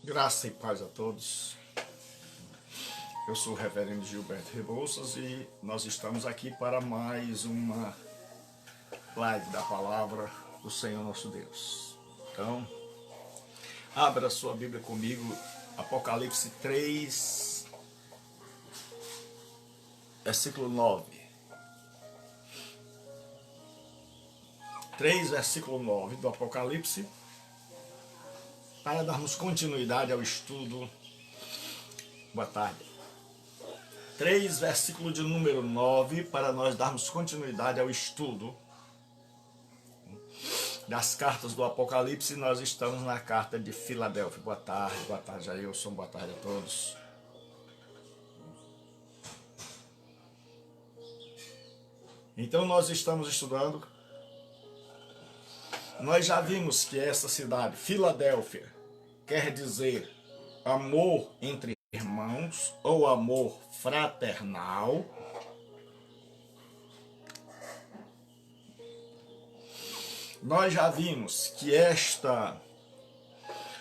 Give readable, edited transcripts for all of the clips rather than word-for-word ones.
Graça e paz a todos. Eu sou o reverendo Gilberto Rebouças e nós estamos aqui para mais uma live da palavra do Senhor nosso Deus. Então, abra sua Bíblia comigo, Apocalipse 3, versículo 9. 3, versículo 9 do Apocalipse, para darmos continuidade ao estudo. Boa tarde. 3, versículo de número 9, para nós darmos continuidade ao estudo das cartas do Apocalipse. Nós estamos na carta de Filadélfia. Boa tarde, Jailson, boa tarde a todos. Então nós estamos estudando. Nós já vimos que essa cidade, Filadélfia, quer dizer amor entre irmãos ou amor fraternal. Nós já vimos que esta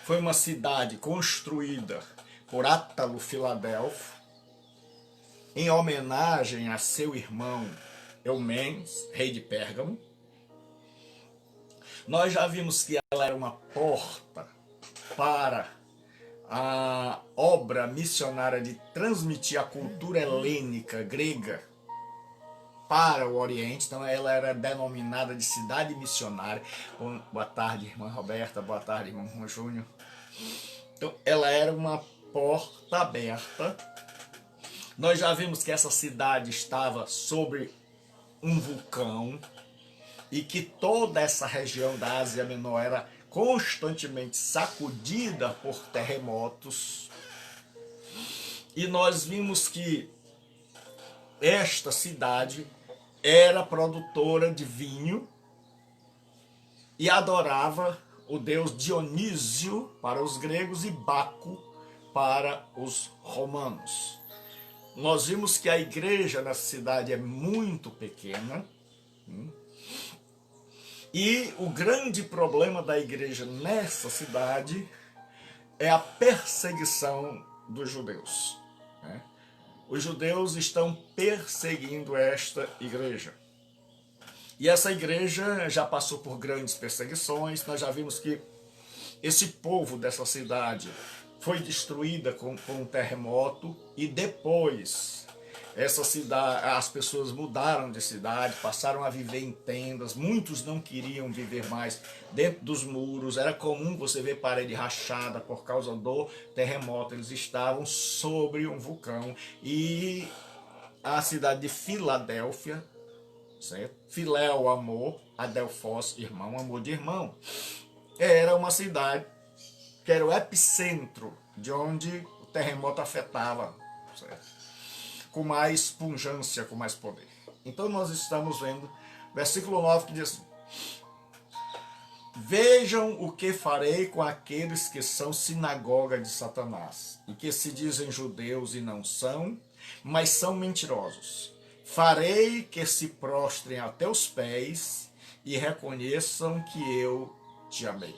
foi uma cidade construída por Átalo Filadelfo em homenagem a seu irmão Eumênides, rei de Pérgamo. Nós já vimos que ela era uma porta para a obra missionária de transmitir a cultura helênica grega para o Oriente. Então ela era denominada de cidade missionária. Boa tarde, irmã Roberta, boa tarde, irmão Júnior. Então ela era uma porta aberta. Nós já vimos que essa cidade estava sobre um vulcão e que toda essa região da Ásia Menor era constantemente sacudida por terremotos. E nós vimos que esta cidade era produtora de vinho e adorava o deus Dionísio para os gregos e Baco para os romanos. Nós vimos que a igreja nessa cidade é muito pequena. E o grande problema da igreja nessa cidade é a perseguição dos judeus. Os judeus estão perseguindo esta igreja. E essa igreja já passou por grandes perseguições. Nós já vimos que esse povo dessa cidade foi destruída com um terremoto e depois essa cidade, as pessoas mudaram de cidade, passaram a viver em tendas. Muitos não queriam viver mais dentro dos muros. Era comum você ver parede rachada por causa do terremoto. Eles estavam sobre um vulcão. E a cidade de Filadélfia, certo? Filéu, amor, adelfos, irmão, amor de irmão. Era uma cidade que era o epicentro de onde o terremoto afetava, certo? Com mais pungência, com mais poder. Então nós estamos vendo versículo 9 que diz assim: vejam o que farei com aqueles que são sinagoga de Satanás, e que se dizem judeus e não são, mas são mentirosos. Farei que se prostrem a teus pés e reconheçam que eu te amei.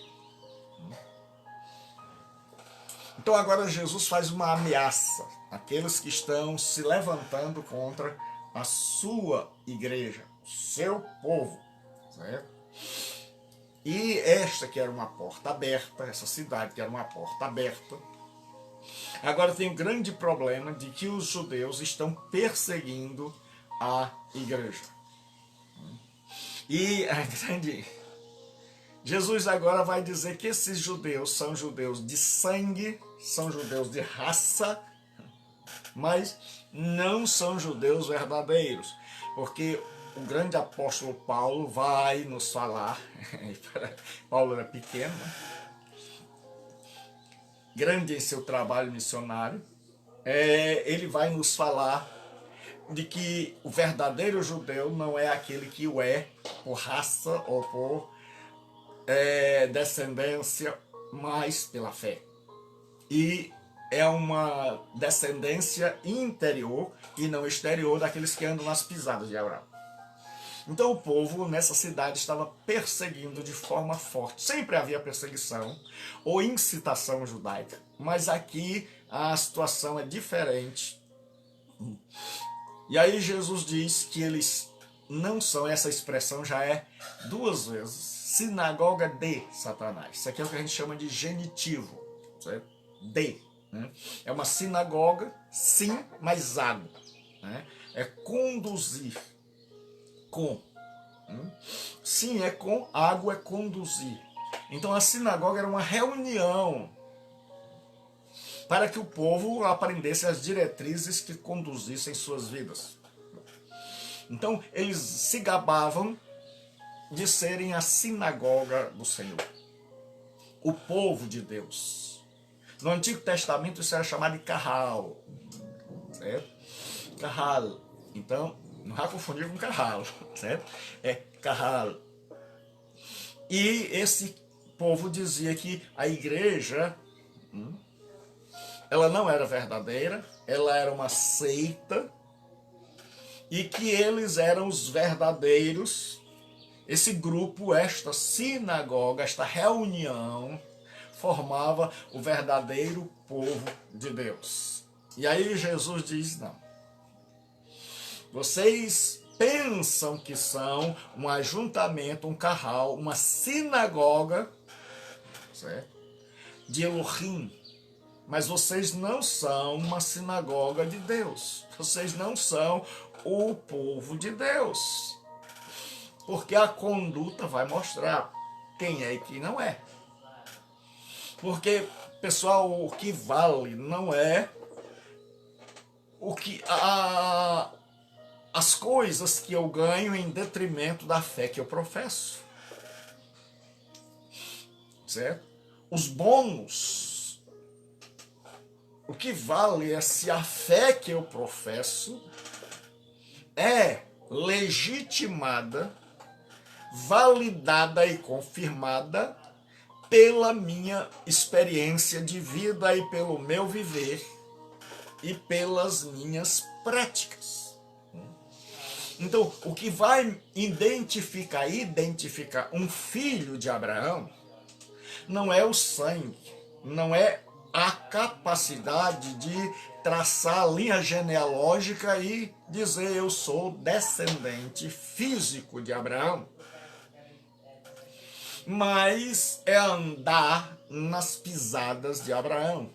Então agora Jesus faz uma ameaça àqueles que estão se levantando contra a sua igreja, o seu povo, certo? E esta que era uma porta aberta, essa cidade que era uma porta aberta, agora tem um grande problema de que os judeus estão perseguindo a igreja. E a grande... Jesus agora vai dizer que esses judeus são judeus de sangue, são judeus de raça, mas não são judeus verdadeiros, porque o grande apóstolo Paulo vai nos falar, Paulo era pequeno, grande em seu trabalho missionário, ele vai nos falar de que o verdadeiro judeu não é aquele que o é por raça ou por descendência, mas pela fé. E é uma descendência interior e não exterior daqueles que andam nas pisadas de Abraão. Então o povo nessa cidade estava perseguindo de forma forte. Sempre havia perseguição ou incitação judaica. mas aqui a situação é diferente. E aí Jesus diz que eles não são, essa expressão já é 2 vezes, sinagoga de Satanás. Isso aqui é o que a gente chama de genitivo, certo? De. Né? É uma sinagoga, sim, mais água. Né? É conduzir, com. Sim, é com, água é conduzir. Então a sinagoga era uma reunião para que o povo aprendesse as diretrizes que conduzissem suas vidas. Então eles se gabavam de serem a sinagoga do Senhor, o povo de Deus. No Antigo Testamento isso era chamado de Carral, certo? Carral. Então, não vai confundir com Carral, certo? É Carral. E esse povo dizia que a igreja, ela não era verdadeira, ela era uma seita, e que eles eram os verdadeiros. Esse grupo, esta sinagoga, esta reunião, formava o verdadeiro povo de Deus. E aí Jesus diz, não. Vocês pensam que são um ajuntamento, um carral, uma sinagoga, certo? De Elohim. Mas vocês não são uma sinagoga de Deus. Vocês não são o povo de Deus. Porque a conduta vai mostrar quem é e quem não é. Porque, pessoal, o que vale não é o que as coisas que eu ganho em detrimento da fé que eu professo. Certo? Os bônus. O que vale é se a fé que eu professo é legitimada, validada e confirmada pela minha experiência de vida e pelo meu viver e pelas minhas práticas. Então, o que vai identificar um filho de Abraão não é o sangue, não é a capacidade de traçar a linha genealógica e dizer eu sou descendente físico de Abraão, mas é andar nas pisadas de Abraão,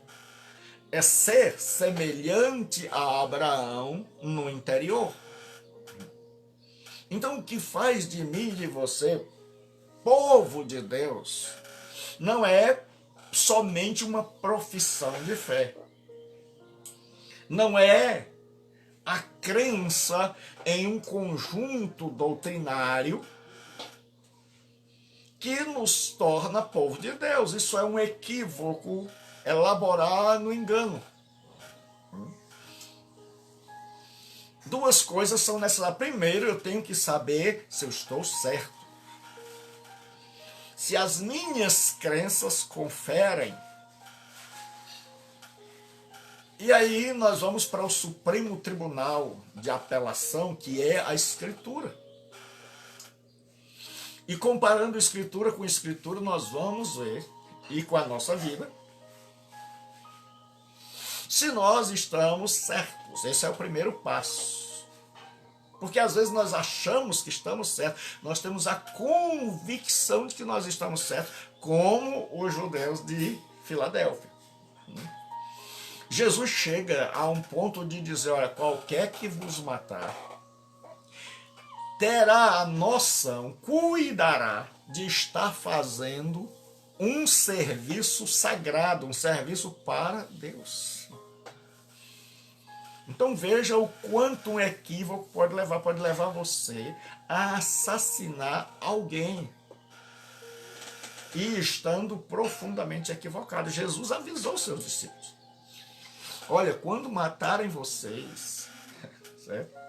é ser semelhante a Abraão no interior. Então o que faz de mim e de você povo de Deus não é somente uma profissão de fé, não é a crença em um conjunto doutrinário que nos torna povo de Deus. Isso é um equívoco elaborado no engano. Duas coisas são necessárias. Primeiro, eu tenho que saber se eu estou certo. Se as minhas crenças conferem. E aí nós vamos para o Supremo Tribunal de Apelação, que é a Escritura. E comparando Escritura com Escritura, nós vamos ver, e com a nossa vida, se nós estamos certos. Esse é o primeiro passo. Porque às vezes nós achamos que estamos certos, nós temos a convicção de que nós estamos certos, como os judeus de Filadélfia. Jesus chega a um ponto de dizer, olha, qualquer que vos matar, terá a noção, cuidará de estar fazendo um serviço sagrado, um serviço para Deus. Então veja o quanto um equívoco pode levar você a assassinar alguém. E estando profundamente equivocado. Jesus avisou seus discípulos. Olha, quando matarem vocês, certo?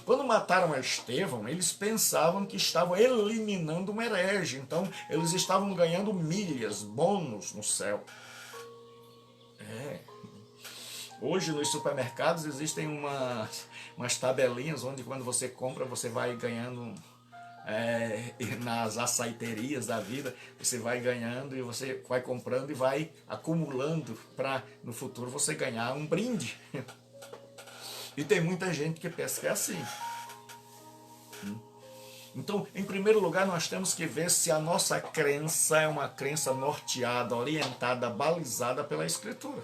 Quando mataram a Estevão, eles pensavam que estavam eliminando um herege. Então, eles estavam ganhando milhas, bônus no céu. Hoje, nos supermercados, existem umas tabelinhas onde, quando você compra, você vai ganhando e nas açaiterias da vida, você vai ganhando e você vai comprando e vai acumulando para no futuro você ganhar um brinde. E tem muita gente que pensa que é assim. Então, em primeiro lugar, nós temos que ver se a nossa crença é uma crença norteada, orientada, balizada pela Escritura.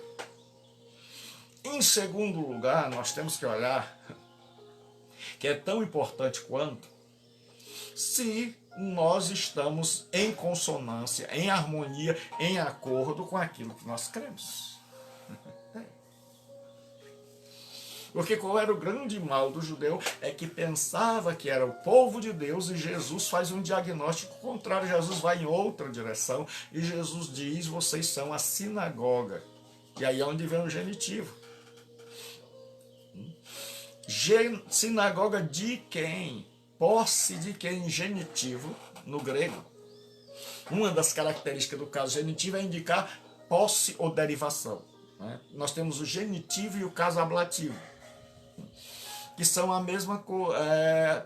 Em segundo lugar, nós temos que olhar, que é tão importante quanto, se nós estamos em consonância, em harmonia, em acordo com aquilo que nós cremos. Porque qual era o grande mal do judeu? É que pensava que era o povo de Deus e Jesus faz um diagnóstico contrário. Jesus vai em outra direção e Jesus diz, vocês são a sinagoga. E aí é onde vem o genitivo. Sinagoga de quem? Posse de quem? Genitivo, no grego. Uma das características do caso genitivo é indicar posse ou derivação. Né? Nós temos o genitivo e o caso ablativo, que são a mesma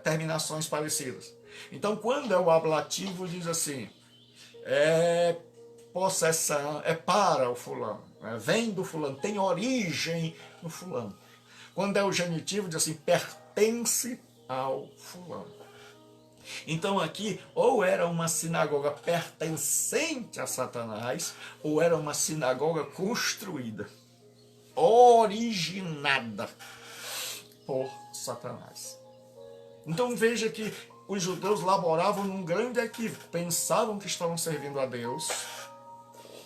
terminações parecidas. Então, quando é o ablativo, diz assim, é possessão, é para o fulano, vem do fulano, tem origem no fulano. Quando é o genitivo, diz assim, pertence ao fulano. Então aqui, ou era uma sinagoga pertencente a Satanás, ou era uma sinagoga construída, originada por Satanás. Então veja que os judeus laboravam num grande equívoco, pensavam que estavam servindo a Deus,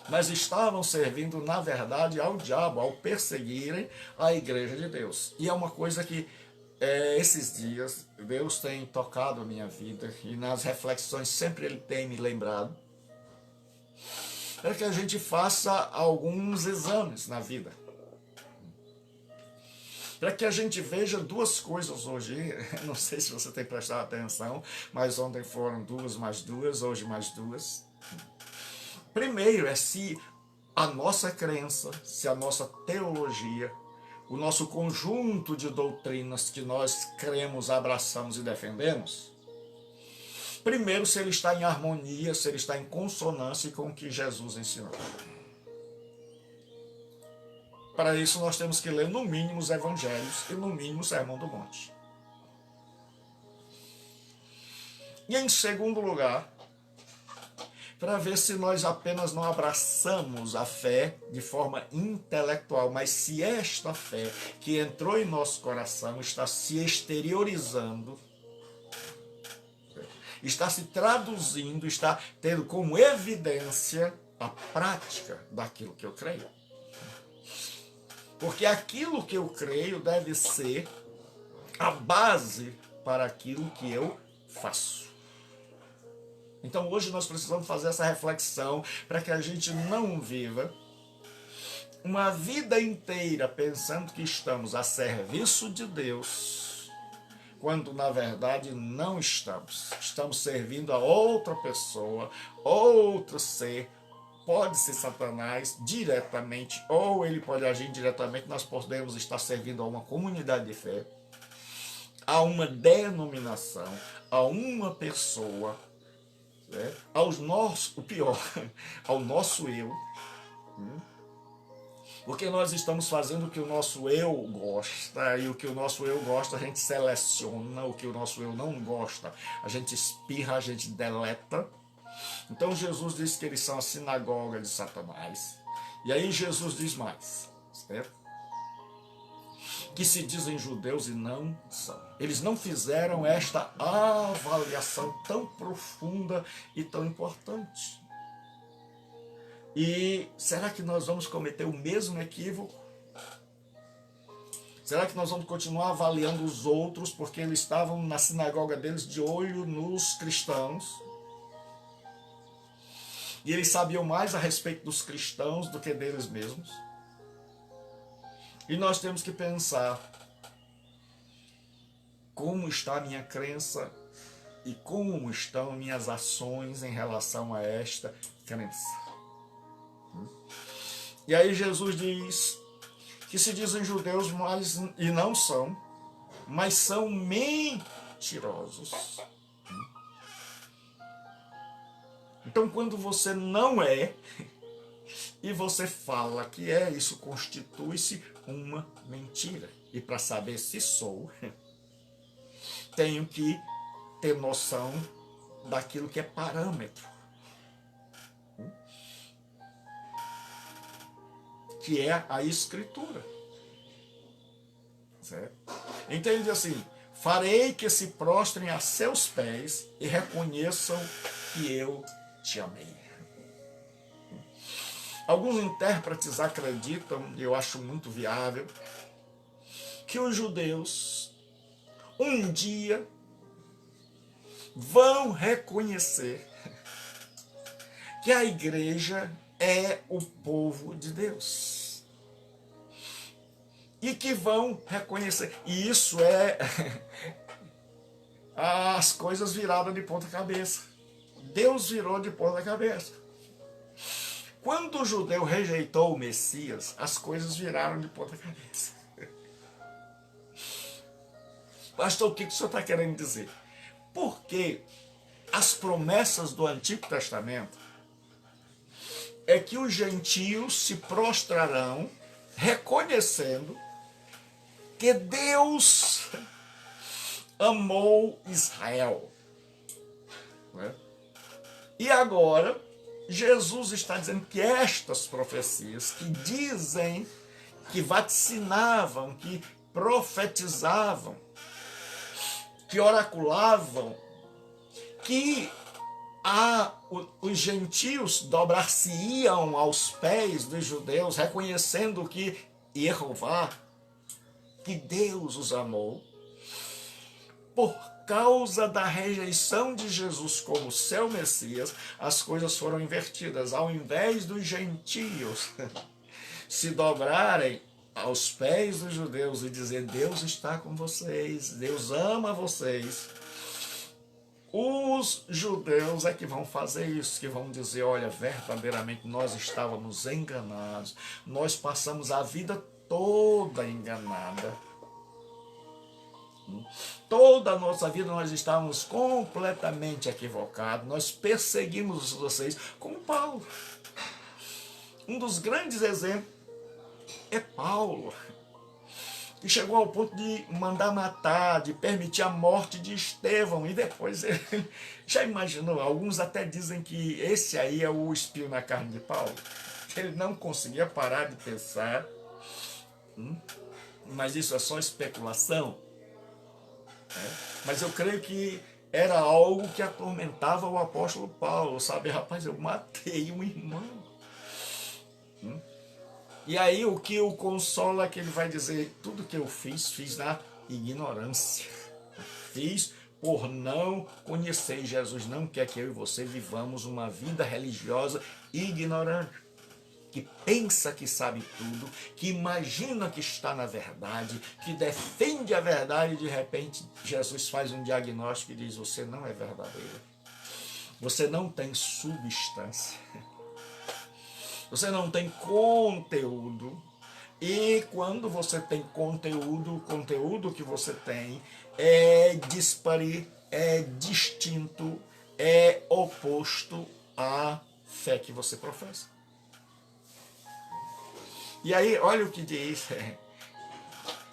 mas estavam servindo, na verdade, ao diabo, ao perseguirem a igreja de Deus. E é uma coisa que esses dias Deus tem tocado a minha vida e nas reflexões sempre Ele tem me lembrado, é que a gente faça alguns exames na vida. Para que a gente veja duas coisas hoje, não sei se você tem prestado atenção, mas ontem foram 2 mais 2, hoje mais 2. Primeiro é se a nossa crença, se a nossa teologia, o nosso conjunto de doutrinas que nós cremos, abraçamos e defendemos, primeiro se ele está em harmonia, se ele está em consonância com o que Jesus ensinou. Para isso nós temos que ler no mínimo os evangelhos e no mínimo o Sermão do Monte. E em segundo lugar, para ver se nós apenas não abraçamos a fé de forma intelectual, mas se esta fé que entrou em nosso coração está se exteriorizando, está se traduzindo, está tendo como evidência a prática daquilo que eu creio. Porque aquilo que eu creio deve ser a base para aquilo que eu faço. Então hoje nós precisamos fazer essa reflexão para que a gente não viva uma vida inteira pensando que estamos a serviço de Deus, quando na verdade não estamos. Estamos servindo a outra pessoa, outro ser, pode ser Satanás diretamente, ou ele pode agir indiretamente. Nós podemos estar servindo a uma comunidade de fé, a uma denominação, a uma pessoa, o pior, ao nosso eu, porque nós estamos fazendo o que o nosso eu gosta, e o que o nosso eu gosta a gente seleciona, o que o nosso eu não gosta a gente espirra, a gente deleta. Então Jesus diz que eles são a sinagoga de Satanás, e aí Jesus diz mais, certo? Que se dizem judeus e não são. Eles não fizeram esta avaliação tão profunda e tão importante. E será que nós vamos cometer o mesmo equívoco? Será que nós vamos continuar avaliando os outros porque eles estavam na sinagoga deles de olho nos cristãos? E eles sabiam mais a respeito dos cristãos do que deles mesmos? E nós temos que pensar como está a minha crença e como estão minhas ações em relação a esta crença. E aí Jesus diz que se dizem judeus e não são, mas são mentirosos. Então, quando você não é, e você fala que é, isso constitui-se uma mentira. E para saber se sou, tenho que ter noção daquilo que é parâmetro, que é a Escritura. Certo? Então ele diz assim: farei que se prostrem a seus pés e reconheçam que eu te amei. Alguns intérpretes acreditam, e eu acho muito viável, que os judeus um dia vão reconhecer que a igreja é o povo de Deus. E que vão reconhecer. E isso é as coisas viradas de ponta cabeça. Deus virou de ponta cabeça. Quando o judeu rejeitou o Messias, as coisas viraram de ponta cabeça. Pastor, o que o senhor está querendo dizer? Porque as promessas do Antigo Testamento é que os gentios se prostrarão reconhecendo que Deus amou Israel. Né? E agora, Jesus está dizendo que estas profecias que dizem, que vaticinavam, que profetizavam, que oraculavam, que os gentios dobrar-se-iam aos pés dos judeus, reconhecendo que Jeová, que Deus os amou, por causa da rejeição de Jesus como seu Messias, as coisas foram invertidas. Ao invés dos gentios se dobrarem aos pés dos judeus e dizer: Deus está com vocês, Deus ama vocês, os judeus é que vão fazer isso, que vão dizer: olha, verdadeiramente nós estávamos enganados, nós passamos a vida toda enganada. Toda a nossa vida nós estávamos completamente equivocados, nós perseguimos vocês, como Paulo. Um dos grandes exemplos é Paulo, que chegou ao ponto de mandar matar, de permitir a morte de Estevão, e depois ele já imaginou, alguns até dizem que esse aí é o espinho na carne de Paulo, ele não conseguia parar de pensar, mas isso é só especulação, mas eu creio que era algo que atormentava o apóstolo Paulo, sabe? Rapaz, eu matei um irmão. E aí o que o consola é que ele vai dizer: tudo que eu fiz na ignorância. Fiz por não conhecer. Jesus não quer que eu e você vivamos uma vida religiosa ignorante, que pensa que sabe tudo, que imagina que está na verdade, que defende a verdade, e de repente Jesus faz um diagnóstico e diz: você não é verdadeiro, você não tem substância, você não tem conteúdo. E quando você tem conteúdo, o conteúdo que você tem é dispare, é distinto, é oposto à fé que você professa. E aí, olha o que diz,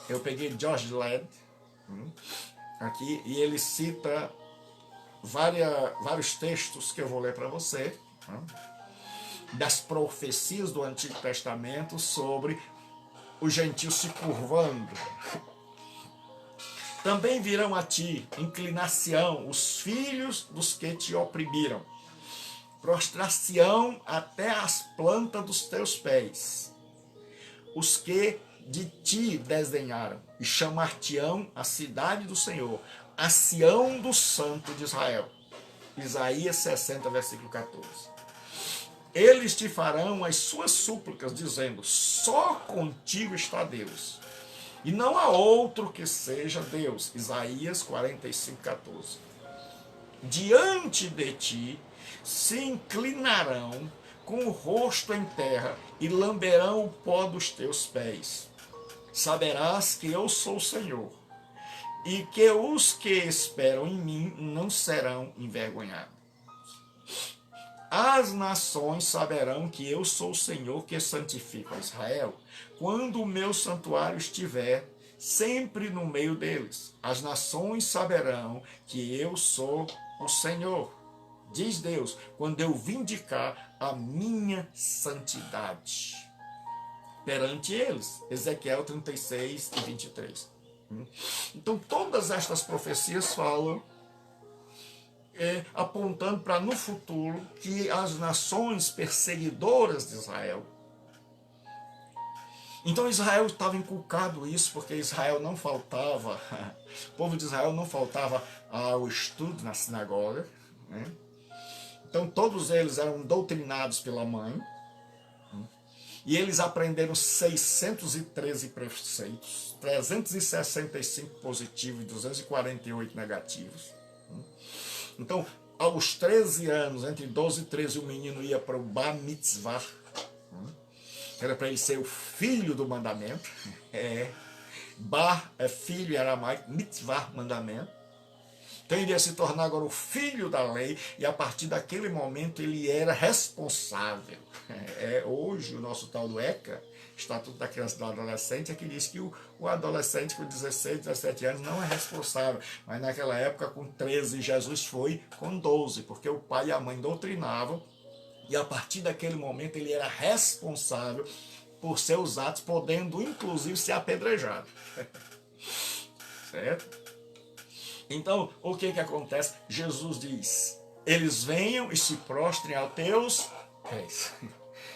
eu peguei George Ladd aqui, e ele cita vários textos que eu vou ler para você, das profecias do Antigo Testamento sobre os gentios se curvando. Também virão a ti, inclinar-se-ão os filhos dos que te oprimiram, prostrar-se-ão até as plantas dos teus pés, os que de ti desdenharam, e chamar-te-ão a cidade do Senhor, a Sião do Santo de Israel. Isaías 60, versículo 14. Eles te farão as suas súplicas, dizendo: só contigo está Deus, e não há outro que seja Deus. Isaías 45, 14. Diante de ti se inclinarão com o rosto em terra e lamberão o pó dos teus pés. Saberás que eu sou o Senhor, e que os que esperam em mim não serão envergonhados. as nações saberão que eu sou o Senhor que santifico a Israel, quando o meu santuário estiver sempre no meio deles. As nações saberão que eu sou o Senhor, diz Deus, quando eu vindicar a minha santidade perante eles. Ezequiel 36 e 23. Então todas estas profecias falam apontando para no futuro que as nações perseguidoras de Israel. Então Israel estava inculcado isso, porque Israel não faltava, o povo de Israel não faltava ao estudo na sinagoga, né? Então todos eles eram doutrinados pela mãe, e eles aprenderam 613 preceitos, 365 positivos e 248 negativos. Então, aos 13 anos, entre 12 e 13, o menino ia para o Bar Mitzvah, era para ele ser o filho do mandamento. Bar é filho em aramaico, Mitzvah, mandamento. Então ele ia se tornar agora o filho da lei, e a partir daquele momento ele era responsável. Hoje o nosso tal do ECA, Estatuto da Criança e do Adolescente, é que diz que o adolescente com 16, 17 anos não é responsável. Mas naquela época, com 13, Jesus foi com 12, porque o pai e a mãe doutrinavam, e a partir daquele momento ele era responsável por seus atos, podendo inclusive ser apedrejado. Certo? Então, o que acontece? Jesus diz, eles venham e se prostrem aos teus pés.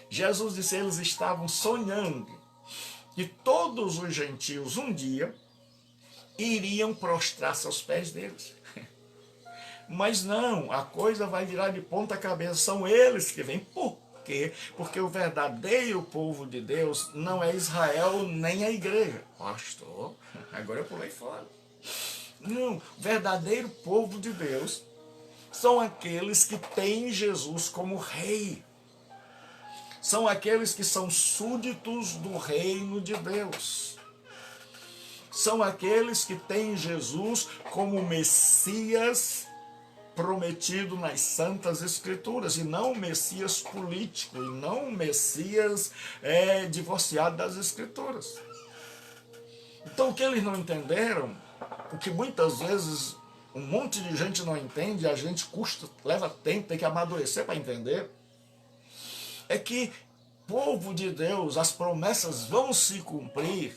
Jesus disse, eles estavam sonhando que todos os gentios um dia iriam prostrar-se aos pés deles. Mas não, a coisa vai virar de ponta cabeça, são eles que vêm. Por quê? Porque o verdadeiro povo de Deus não é Israel nem a igreja. Pastor, agora eu pulei fora. Não, o verdadeiro povo de Deus são aqueles que têm Jesus como rei. São aqueles que são súditos do reino de Deus. São aqueles que têm Jesus como Messias prometido nas Santas Escrituras, e não Messias político, e não Messias divorciado das Escrituras. Então o que eles não entenderam, o que muitas vezes um monte de gente não entende, a gente leva tempo, tem que amadurecer para entender, é que, povo de Deus, as promessas vão se cumprir,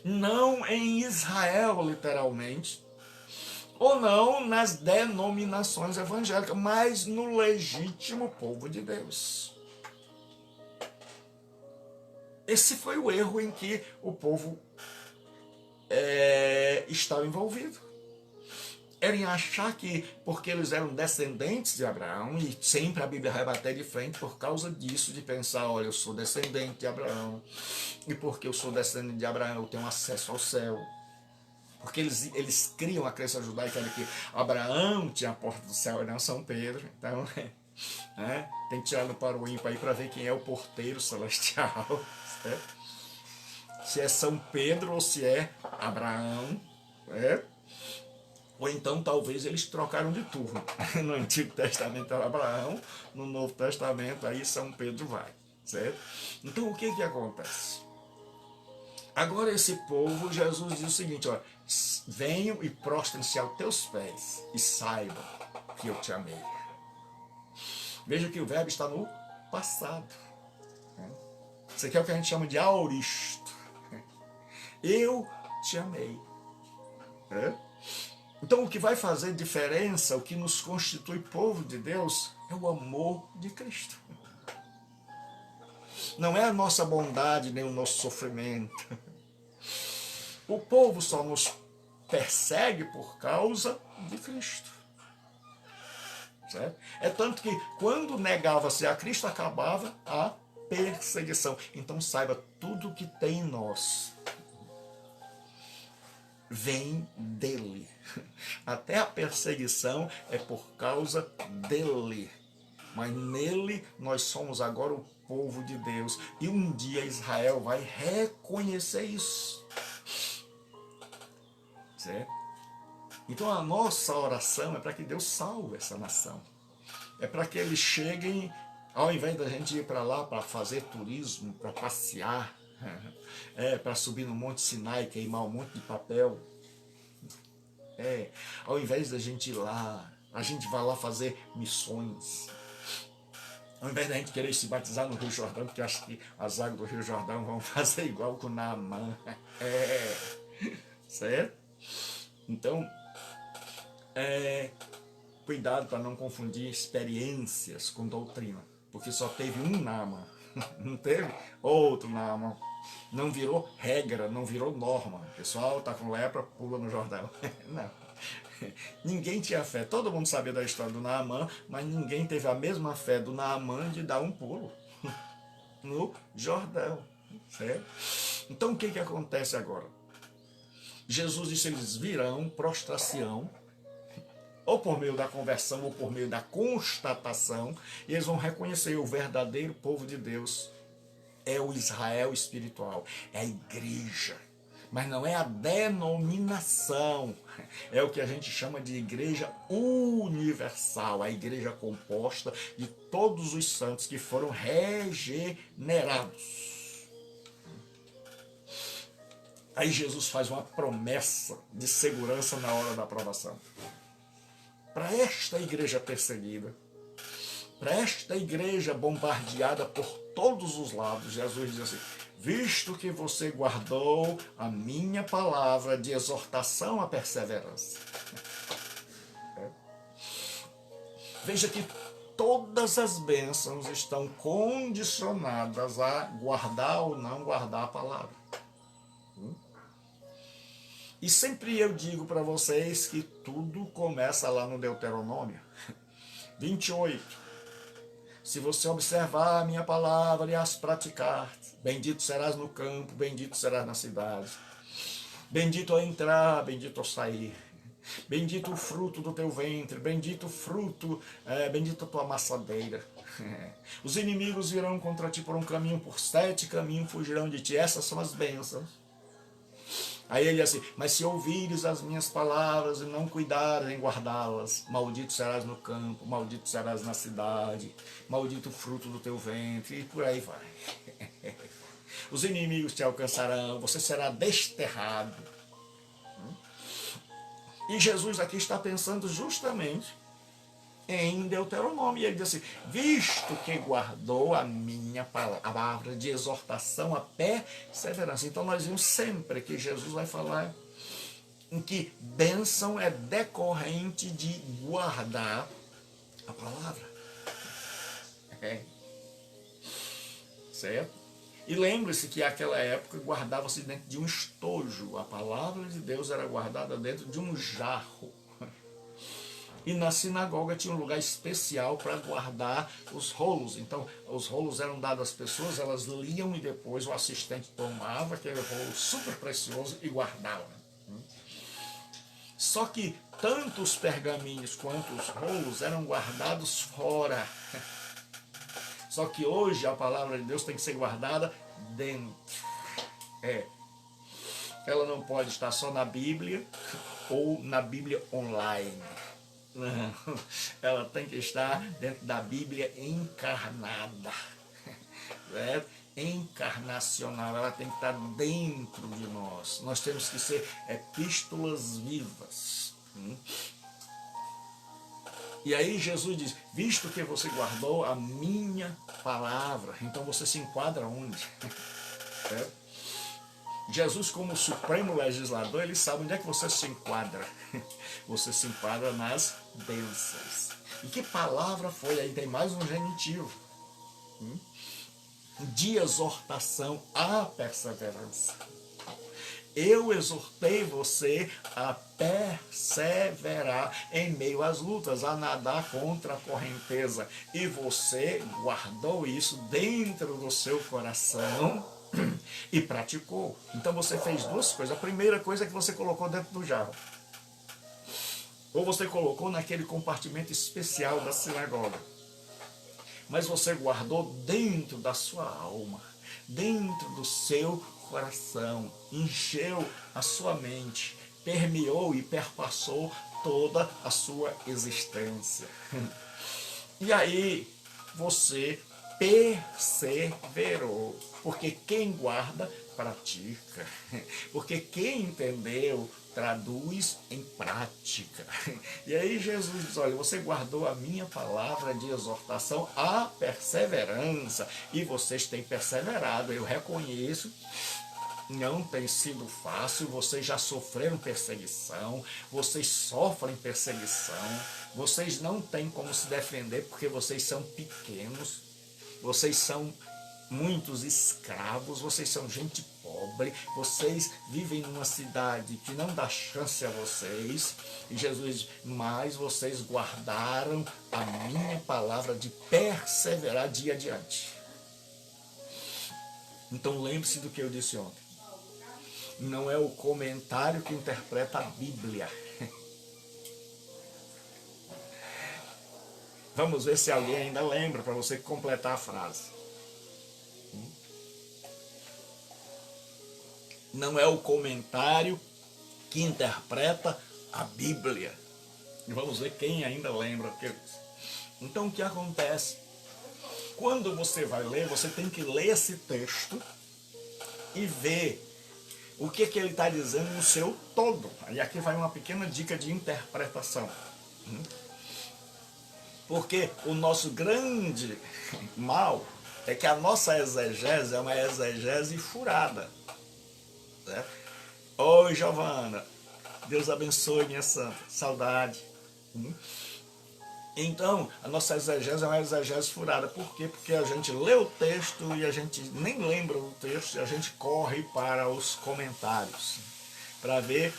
não em Israel, literalmente, ou não nas denominações evangélicas, mas no legítimo povo de Deus. Esse foi o erro em que o povo estava envolvido. Era em achar que, porque eles eram descendentes de Abraão, e sempre a Bíblia vai bater de frente por causa disso, de pensar, olha, eu sou descendente de Abraão, e porque eu sou descendente de Abraão, eu tenho acesso ao céu. Porque eles criam a crença judaica de que Abraão tinha a porta do céu e não São Pedro. Então, tem que tirar no para o ímpar aí para ver quem é o porteiro celestial. Certo? Se é São Pedro ou se é Abraão. Ou então talvez eles trocaram de turno. No Antigo Testamento era Abraão, no Novo Testamento aí São Pedro vai. Certo? Então o que acontece? Agora esse povo, Jesus diz o seguinte, ó, venham e prostrem-se aos teus pés e saibam que eu te amei. Veja que o verbo está no passado. Isso aqui é o que a gente chama de aoristo. Eu te amei. Então o que vai fazer diferença, o que nos constitui povo de Deus, é o amor de Cristo. Não é a nossa bondade nem o nosso sofrimento. O povo só nos persegue por causa de Cristo. Certo? É tanto que quando negava-se a Cristo, acabava a perseguição. Então saiba, tudo que tem em nós vem dele. Até a perseguição é por causa dele. Mas nele nós somos agora o povo de Deus. E um dia Israel vai reconhecer isso. Certo? Então a nossa oração é para que Deus salve essa nação. É para que eles cheguem, ao invés da gente ir para lá para fazer turismo, para passear, para subir no Monte Sinai, queimar um monte de papel. Ao invés da gente ir lá, a gente vai lá fazer missões. Ao invés da gente querer se batizar no Rio Jordão, porque eu acho que as águas do Rio Jordão vão fazer igual com Naamã. Certo? Então, cuidado para não confundir experiências com doutrina, porque só teve um Naamã, não teve outro Naamã. Não virou regra, não virou norma. O pessoal está com lepra, pula no Jordão. Não. Ninguém tinha fé. Todo mundo sabia da história do Naamã, mas ninguém teve a mesma fé do Naamã de dar um pulo no Jordão. Certo? Então o que acontece agora? Jesus disse: eles virão, prostrar-se-ão, ou por meio da conversão, ou por meio da constatação, e eles vão reconhecer o verdadeiro povo de Deus. É o Israel espiritual, é a igreja, mas não é a denominação, é o que a gente chama de igreja universal, a igreja composta de todos os santos que foram regenerados. Aí Jesus faz uma promessa de segurança na hora da aprovação. Para esta igreja perseguida, para esta igreja bombardeada por todos os lados, Jesus diz assim: visto que você guardou a minha palavra de exortação à perseverança. Veja que todas as bênçãos estão condicionadas a guardar ou não guardar a palavra. E sempre eu digo para vocês que tudo começa lá no Deuteronômio 28. Se você observar a minha palavra e as praticar, bendito serás no campo, bendito serás na cidade. Bendito ao entrar, bendito ao sair. Bendito o fruto do teu ventre, bendito o fruto, bendita a tua amassadeira. Os inimigos virão contra ti por um caminho, por 7 caminhos fugirão de ti. Essas são as bênçãos. Aí ele diz assim: mas se ouvires as minhas palavras e não cuidares em guardá-las, maldito serás no campo, maldito serás na cidade, maldito o fruto do teu ventre, e por aí vai. Os inimigos te alcançarão, você será desterrado. E Jesus aqui está pensando justamente em Deuteronômio. E ele diz assim: visto que guardou a minha palavra de exortação à perseverança. Então nós vimos sempre que Jesus vai falar em que bênção é decorrente de guardar a palavra. Certo? E lembre-se que naquela época guardava-se dentro de um estojo. A palavra de Deus era guardada dentro de um jarro. E na sinagoga tinha um lugar especial para guardar os rolos. Então, os rolos eram dados às pessoas, elas liam e depois o assistente tomava aquele rolo super precioso e guardava. Só que tanto os pergaminhos quanto os rolos eram guardados fora. Só que hoje a palavra de Deus tem que ser guardada dentro. Ela não pode estar só na Bíblia ou na Bíblia online. Não, ela tem que estar dentro da Bíblia encarnada, certo? Encarnacional, ela tem que estar dentro de nós. Nós temos que ser epístolas vivas. E aí Jesus diz: visto que você guardou a minha palavra, então você se enquadra onde? Certo? Jesus, como supremo legislador, ele sabe onde é que você se enquadra. Você se enquadra nas bênçãos. E que palavra foi? Aí tem mais um genitivo. De exortação à perseverança. Eu exortei você a perseverar em meio às lutas, a nadar contra a correnteza. E você guardou isso dentro do seu coração e praticou. Então você fez duas coisas. A primeira coisa é que você colocou dentro do jarro. Ou você colocou naquele compartimento especial da sinagoga. Mas você guardou dentro da sua alma, dentro do seu coração, encheu a sua mente, permeou e perpassou toda a sua existência. E aí você perseverou, porque quem guarda, pratica, porque quem entendeu, traduz em prática. E aí Jesus diz, olha, você guardou a minha palavra de exortação à perseverança, e vocês têm perseverado, eu reconheço. Não tem sido fácil, vocês já sofreram perseguição, vocês sofrem perseguição, vocês não têm como se defender porque vocês são pequenos, vocês são muitos escravos, vocês são gente pobre, vocês vivem numa cidade que não dá chance a vocês, e Jesus diz, mas vocês guardaram a minha palavra de perseverar dia adiante. Então lembre-se do que eu disse ontem. Não é o comentário que interpreta a Bíblia. Vamos ver se alguém ainda lembra, para você completar a frase. Não é o comentário que interpreta a Bíblia. E vamos ver quem ainda lembra o que eu disse. Então o que acontece? Quando você vai ler, você tem que ler esse texto e ver o que ele está dizendo no seu todo. E aqui vai uma pequena dica de interpretação. Porque o nosso grande mal é que a nossa exegese é uma exegese furada. Certo? Oi, Giovana. Deus abençoe, minha santa. Saudade. Então, a nossa exegese é uma exegese furada. Por quê? Porque a gente lê o texto e a gente nem lembra do texto e a gente corre para os comentários para ver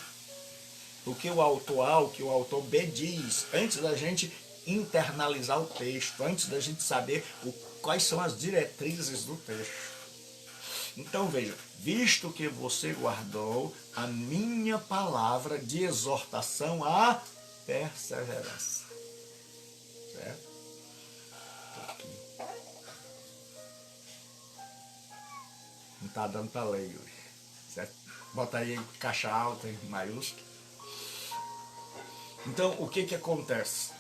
o que o autor A, o que o autor B diz, antes da gente internalizar o texto, antes da gente saber quais são as diretrizes do texto. Então veja, visto que você guardou a minha palavra de exortação à perseverança. Certo? Aqui. Não está dando para ler, Yuri. Certo? Bota aí em caixa alta, em maiúsculo. Então, o que acontece?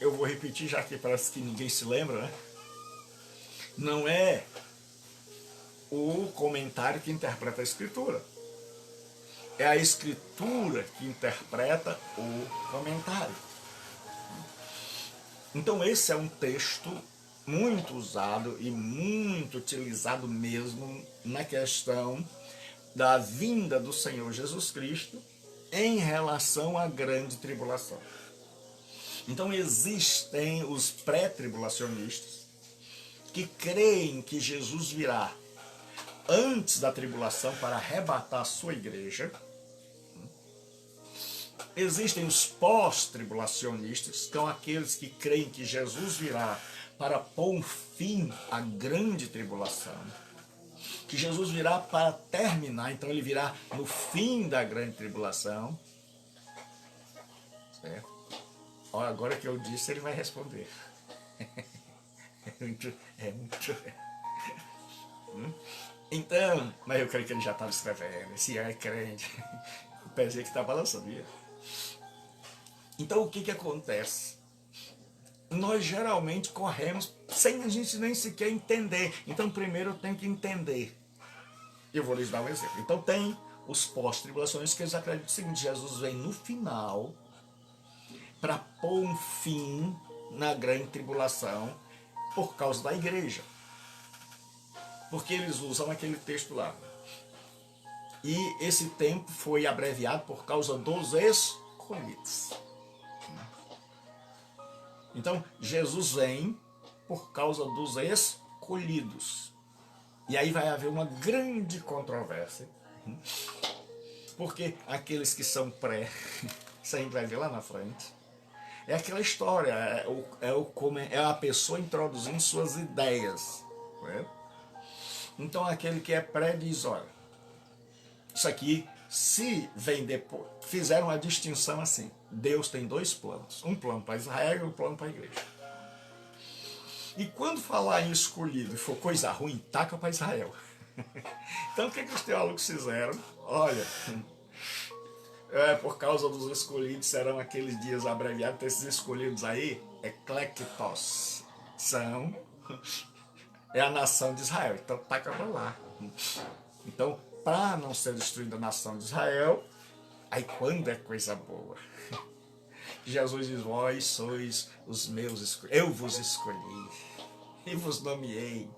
Eu vou repetir, já que parece que ninguém se lembra, né? Não é o comentário que interpreta a Escritura. É a Escritura que interpreta o comentário. Então esse é um texto muito usado e muito utilizado mesmo na questão da vinda do Senhor Jesus Cristo em relação à grande tribulação. Então existem os pré-tribulacionistas que creem que Jesus virá antes da tribulação para arrebatar a sua igreja. Existem os pós-tribulacionistas, que são aqueles que creem que Jesus virá para pôr um fim à grande tribulação. Que Jesus virá para terminar, então ele virá no fim da grande tribulação. Certo? Olha, agora que eu disse, ele vai responder. É muito. Então, mas eu creio que ele já estava escrevendo. Esse é crente. O pezinho que está balançando, viu? Então o que acontece? Nós geralmente corremos sem a gente nem sequer entender. Então primeiro eu tenho que entender. Eu vou lhes dar um exemplo. Então tem os pós-tribulações que eles acreditam o seguinte: Jesus vem no final para pôr um fim na grande tribulação por causa da igreja. Porque eles usam aquele texto lá. E esse tempo foi abreviado por causa dos escolhidos. Então, Jesus vem por causa dos escolhidos. E aí vai haver uma grande controvérsia. Porque aqueles que são isso a gente vai ver lá na frente. É aquela história, é a pessoa introduzindo suas ideias. Né? Então aquele que é pré diz, olha, isso aqui, se vem depois, fizeram uma distinção assim. Deus tem dois planos, um plano para Israel e um plano para a igreja. E quando falar em escolhido e for coisa ruim, taca para Israel. Então o que os teólogos fizeram? Olha, por causa dos escolhidos serão aqueles dias abreviados, esses escolhidos aí eclectos, é a nação de Israel. Então tá acabando lá. Então, para não ser destruída a nação de Israel, aí quando é coisa boa, Jesus diz: vós sois os meus escolhidos, eu vos escolhi e vos nomeei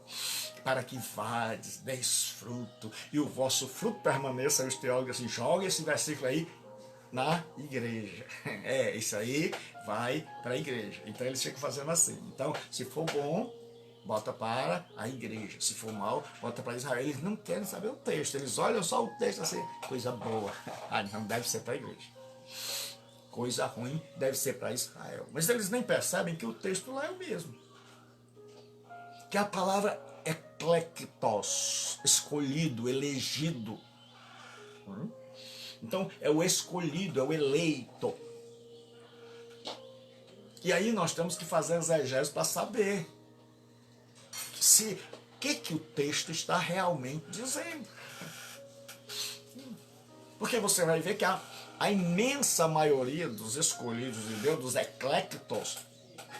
para que vades, deis fruto e o vosso fruto permaneça. Aí os teólogos assim, joga esse versículo aí na igreja. Isso aí vai para a igreja. Então eles ficam fazendo assim. Então, se for bom, bota para a igreja. Se for mal, bota para Israel. Eles não querem saber o texto. Eles olham só o texto assim, coisa boa. Não deve ser para a igreja. Coisa ruim deve ser para Israel. Mas eles nem percebem que o texto lá é o mesmo. Que a palavra eclectos, escolhido, elegido. Então, é o escolhido, é o eleito. E aí nós temos que fazer exegese para saber o que o texto está realmente dizendo. Porque você vai ver que a imensa maioria dos escolhidos de Deus, dos eclectos,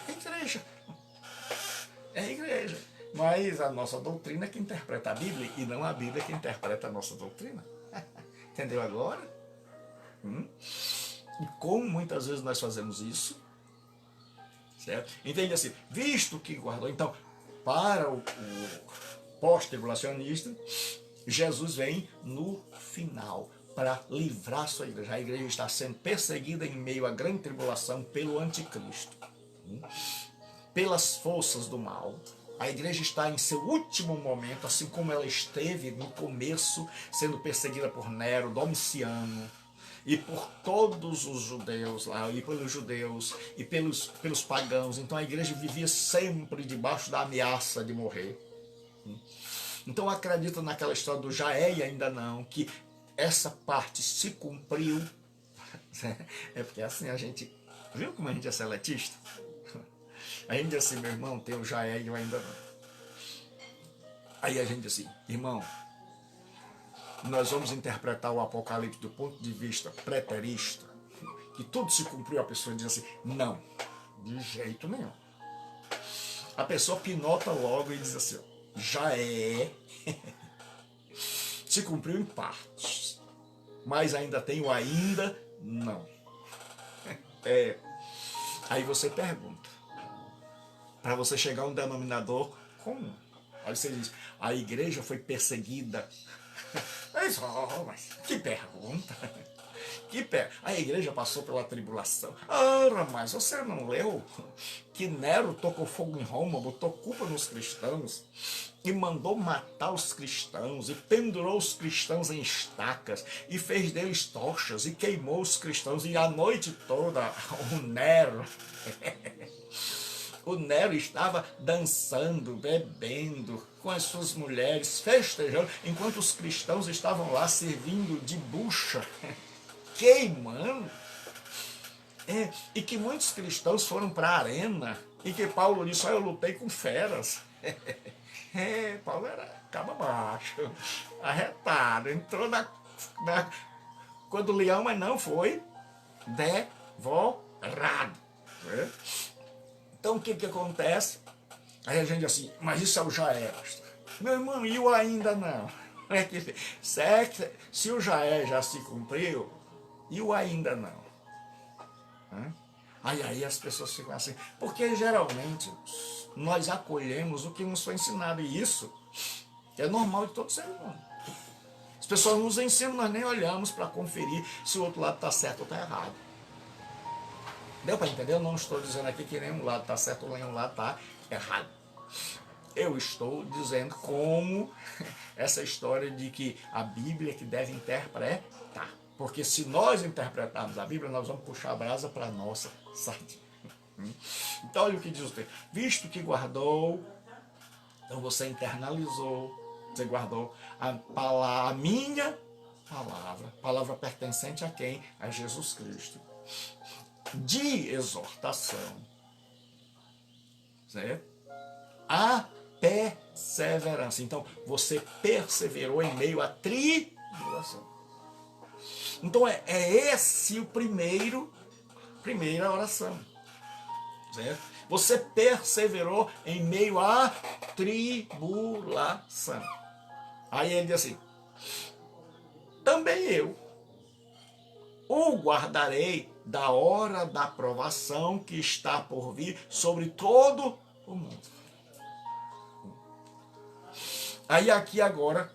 é igreja. É igreja. Mas a nossa doutrina é que interpreta a Bíblia e não a Bíblia que interpreta a nossa doutrina. Entendeu agora? E como muitas vezes nós fazemos isso, certo? Entende assim, visto que guardou. Então, para o pós-tribulacionista, Jesus vem no final para livrar sua igreja. A igreja está sendo perseguida em meio à grande tribulação pelo anticristo, pelas forças do mal. A igreja está em seu último momento, assim como ela esteve no começo, sendo perseguida por Nero, Domiciano, e por todos os judeus lá, e pelos judeus, e pelos pagãos. Então a igreja vivia sempre debaixo da ameaça de morrer. Então acredita naquela história do já é e ainda não, que essa parte se cumpriu. É porque assim a gente, viu como a gente é seletista? A gente diz assim, meu irmão, tem o já é e o ainda não. Aí a gente diz assim, irmão, nós vamos interpretar o Apocalipse do ponto de vista preterista, que tudo se cumpriu. A pessoa diz assim, não, de jeito nenhum. A pessoa pinota logo e diz assim, já é, se cumpriu em partes, mas ainda tem o ainda não. Aí você pergunta, para você chegar a um denominador comum. Aí você diz, a igreja foi perseguida. Mas que pergunta. A igreja passou pela tribulação. Ora, mas você não leu que Nero tocou fogo em Roma, botou culpa nos cristãos e mandou matar os cristãos e pendurou os cristãos em estacas e fez deles tochas e queimou os cristãos, e a noite toda o Nero estava dançando, bebendo com as suas mulheres, festejando, enquanto os cristãos estavam lá servindo de bucha, queimando. E que muitos cristãos foram para a arena, e que Paulo disse, eu lutei com feras. Paulo era caba baixo, arretado, entrou quando o leão, mas não foi devorado. Então o que acontece? Aí a gente diz assim, mas isso é o já é, pastor. Meu irmão, e o ainda não? Se o já é já se cumpriu, e o ainda não? Aí as pessoas ficam assim, porque geralmente nós acolhemos o que nos foi ensinado, e isso é normal de todo ser humano. As pessoas nos ensinam, nós nem olhamos para conferir se o outro lado está certo ou está errado. Deu para entender? Eu não estou dizendo aqui que nenhum lado está certo ou nenhum lado está errado. Eu estou dizendo como essa história de que a Bíblia que deve interpretar. Porque se nós interpretarmos a Bíblia, nós vamos puxar a brasa para a nossa sardinha. Então olha o que diz o texto. Visto que guardou, então você internalizou, você guardou a minha palavra pertencente a quem? A Jesus Cristo. De exortação, certo? A perseverança. Então, você perseverou em meio à tribulação. Então, é esse o primeira oração, certo? Você perseverou em meio à tribulação. Aí ele diz assim, também eu o guardarei da hora da provação que está por vir sobre todo o mundo. Aí aqui agora,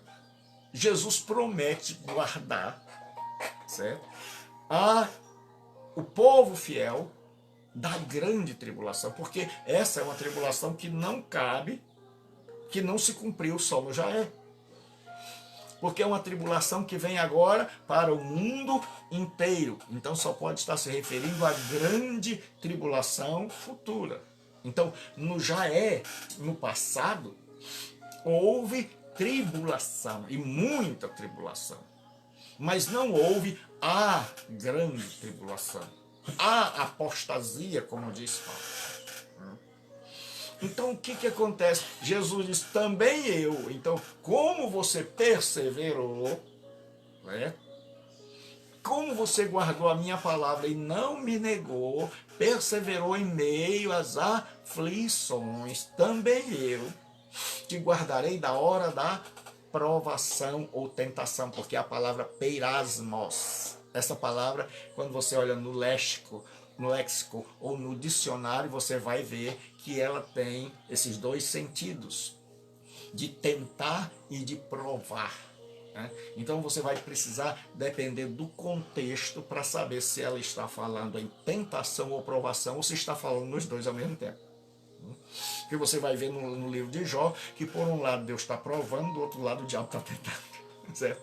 Jesus promete guardar, certo? O povo fiel da grande tribulação, porque essa é uma tribulação que não cabe, que não se cumpriu só no Jaé. Porque é uma tribulação que vem agora para o mundo inteiro. Então só pode estar se referindo à grande tribulação futura. Então, no Jaé, no passado, houve tribulação, e muita tribulação. Mas não houve a grande tribulação, a apostasia, como diz Paulo. Então o que acontece? Jesus diz, também eu. Então, como você perseverou, né? Como você guardou a minha palavra e não me negou, perseverou em meio às aflições, também eu te guardarei da hora da provação ou tentação, porque a palavra peirasmos, essa palavra, quando você olha no léxico ou no dicionário, você vai ver que ela tem esses dois sentidos, de tentar e de provar. Né? Então você vai precisar depender do contexto para saber se ela está falando em tentação ou provação, ou se está falando nos dois ao mesmo tempo. Que você vai ver no livro de Jó, que por um lado Deus está provando, do outro lado o diabo está tentando. Certo?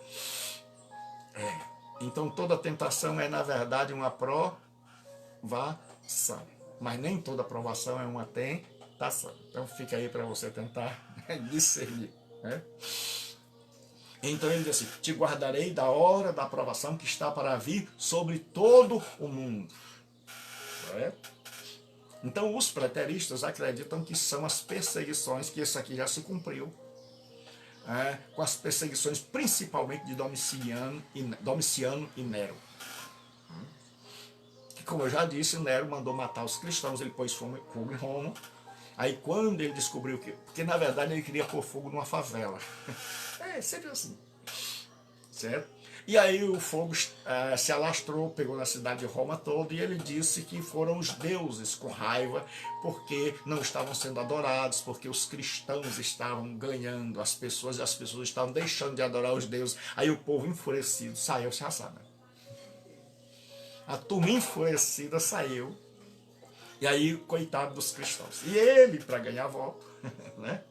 Então toda tentação é na verdade uma provação, mas nem toda provação é uma tentação. Então fica aí para você tentar discernir. Né? Então ele diz assim, te guardarei da hora da provação que está para vir sobre todo o mundo. Certo? Então os preteristas acreditam que são as perseguições, que isso aqui já se cumpriu, com as perseguições principalmente de Domiciano e Nero. Que, como eu já disse, Nero mandou matar os cristãos, ele pôs fogo em Roma. Aí quando ele descobriu que... Porque na verdade ele queria pôr fogo numa favela. Sempre assim. Certo? E aí o fogo se alastrou, pegou na cidade de Roma toda, e ele disse que foram os deuses com raiva, porque não estavam sendo adorados, porque os cristãos estavam ganhando as pessoas, e as pessoas estavam deixando de adorar os deuses. Aí o povo enfurecido saiu se assando. A turma enfurecida saiu, e aí coitado dos cristãos. E ele, para ganhar voto, né?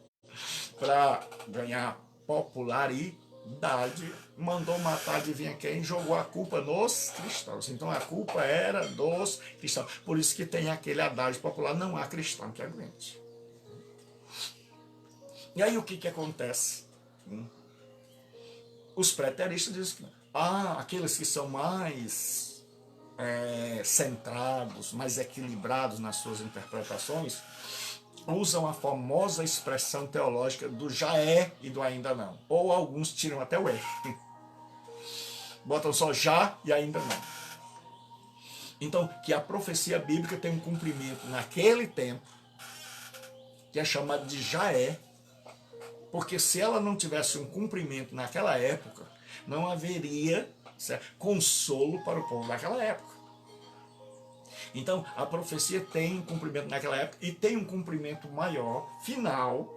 Para ganhar popularidade, mandou matar, adivinha quem? Jogou a culpa nos cristãos. Então a culpa era dos cristãos. Por isso que tem aquele adágio popular, não há cristão que aguente. E aí o que acontece? Os preteristas dizem que aqueles que são mais centrados, mais equilibrados nas suas interpretações, usam a famosa expressão teológica do já é e do ainda não. Ou alguns tiram até o é. Botam só já e ainda não. Então, que a profecia bíblica tem um cumprimento naquele tempo, que é chamado de já é, porque se ela não tivesse um cumprimento naquela época, não haveria consolo para o povo daquela época. Então, a profecia tem um cumprimento naquela época e tem um cumprimento maior, final,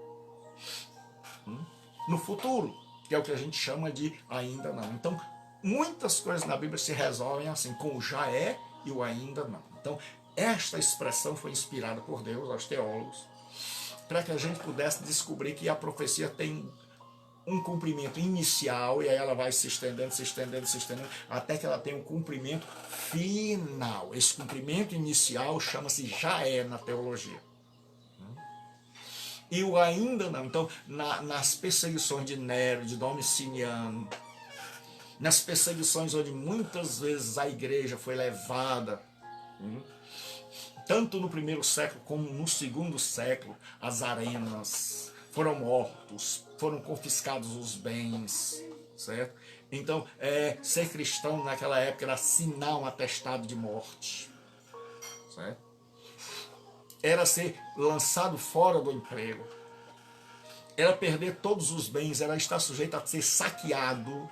no futuro, que é o que a gente chama de ainda não. Então, muitas coisas na Bíblia se resolvem assim, com o já é e o ainda não. Então, esta expressão foi inspirada por Deus aos teólogos, para que a gente pudesse descobrir que a profecia tem um cumprimento inicial, e aí ela vai se estendendo, até que ela tem um cumprimento final. Esse cumprimento inicial chama-se já é na teologia. E o ainda não. Então, nas perseguições de Nero, de Domiciano, nas perseguições onde muitas vezes a igreja foi levada, tanto no primeiro século como no segundo século, as arenas, foram mortos, foram confiscados os bens, certo? Então, ser cristão naquela época era assinar um atestado de morte, certo? era ser lançado fora do emprego, era perder todos os bens, era estar sujeito a ser saqueado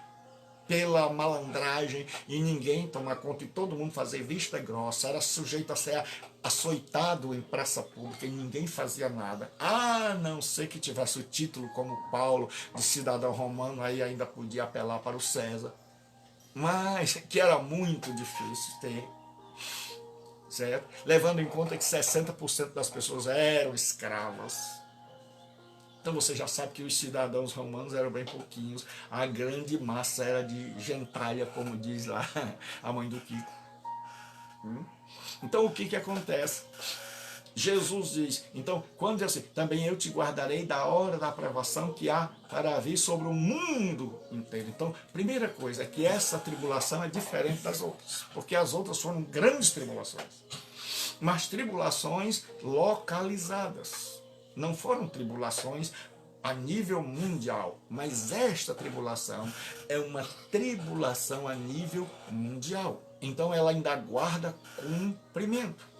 pela malandragem e ninguém tomar conta e todo mundo fazer vista grossa, era sujeito a ser açoitado em praça pública e ninguém fazia nada, a não ser que tivesse o título como Paulo de cidadão romano, aí ainda podia apelar para o César, mas que era muito difícil ter, certo? Levando em conta que 60% das pessoas eram escravas. Então você já sabe que os cidadãos romanos eram bem pouquinhos, a grande massa era de gentalha, como diz lá a mãe do Kiko. Então o que acontece? Jesus diz, então, quando diz assim, também eu te guardarei da hora da provação que há para vir sobre o mundo inteiro. Então, primeira coisa é que essa tribulação é diferente das outras, porque as outras foram grandes tribulações, mas tribulações localizadas. Não foram tribulações a nível mundial, mas esta tribulação é uma tribulação a nível mundial. Então ela ainda aguarda cumprimento.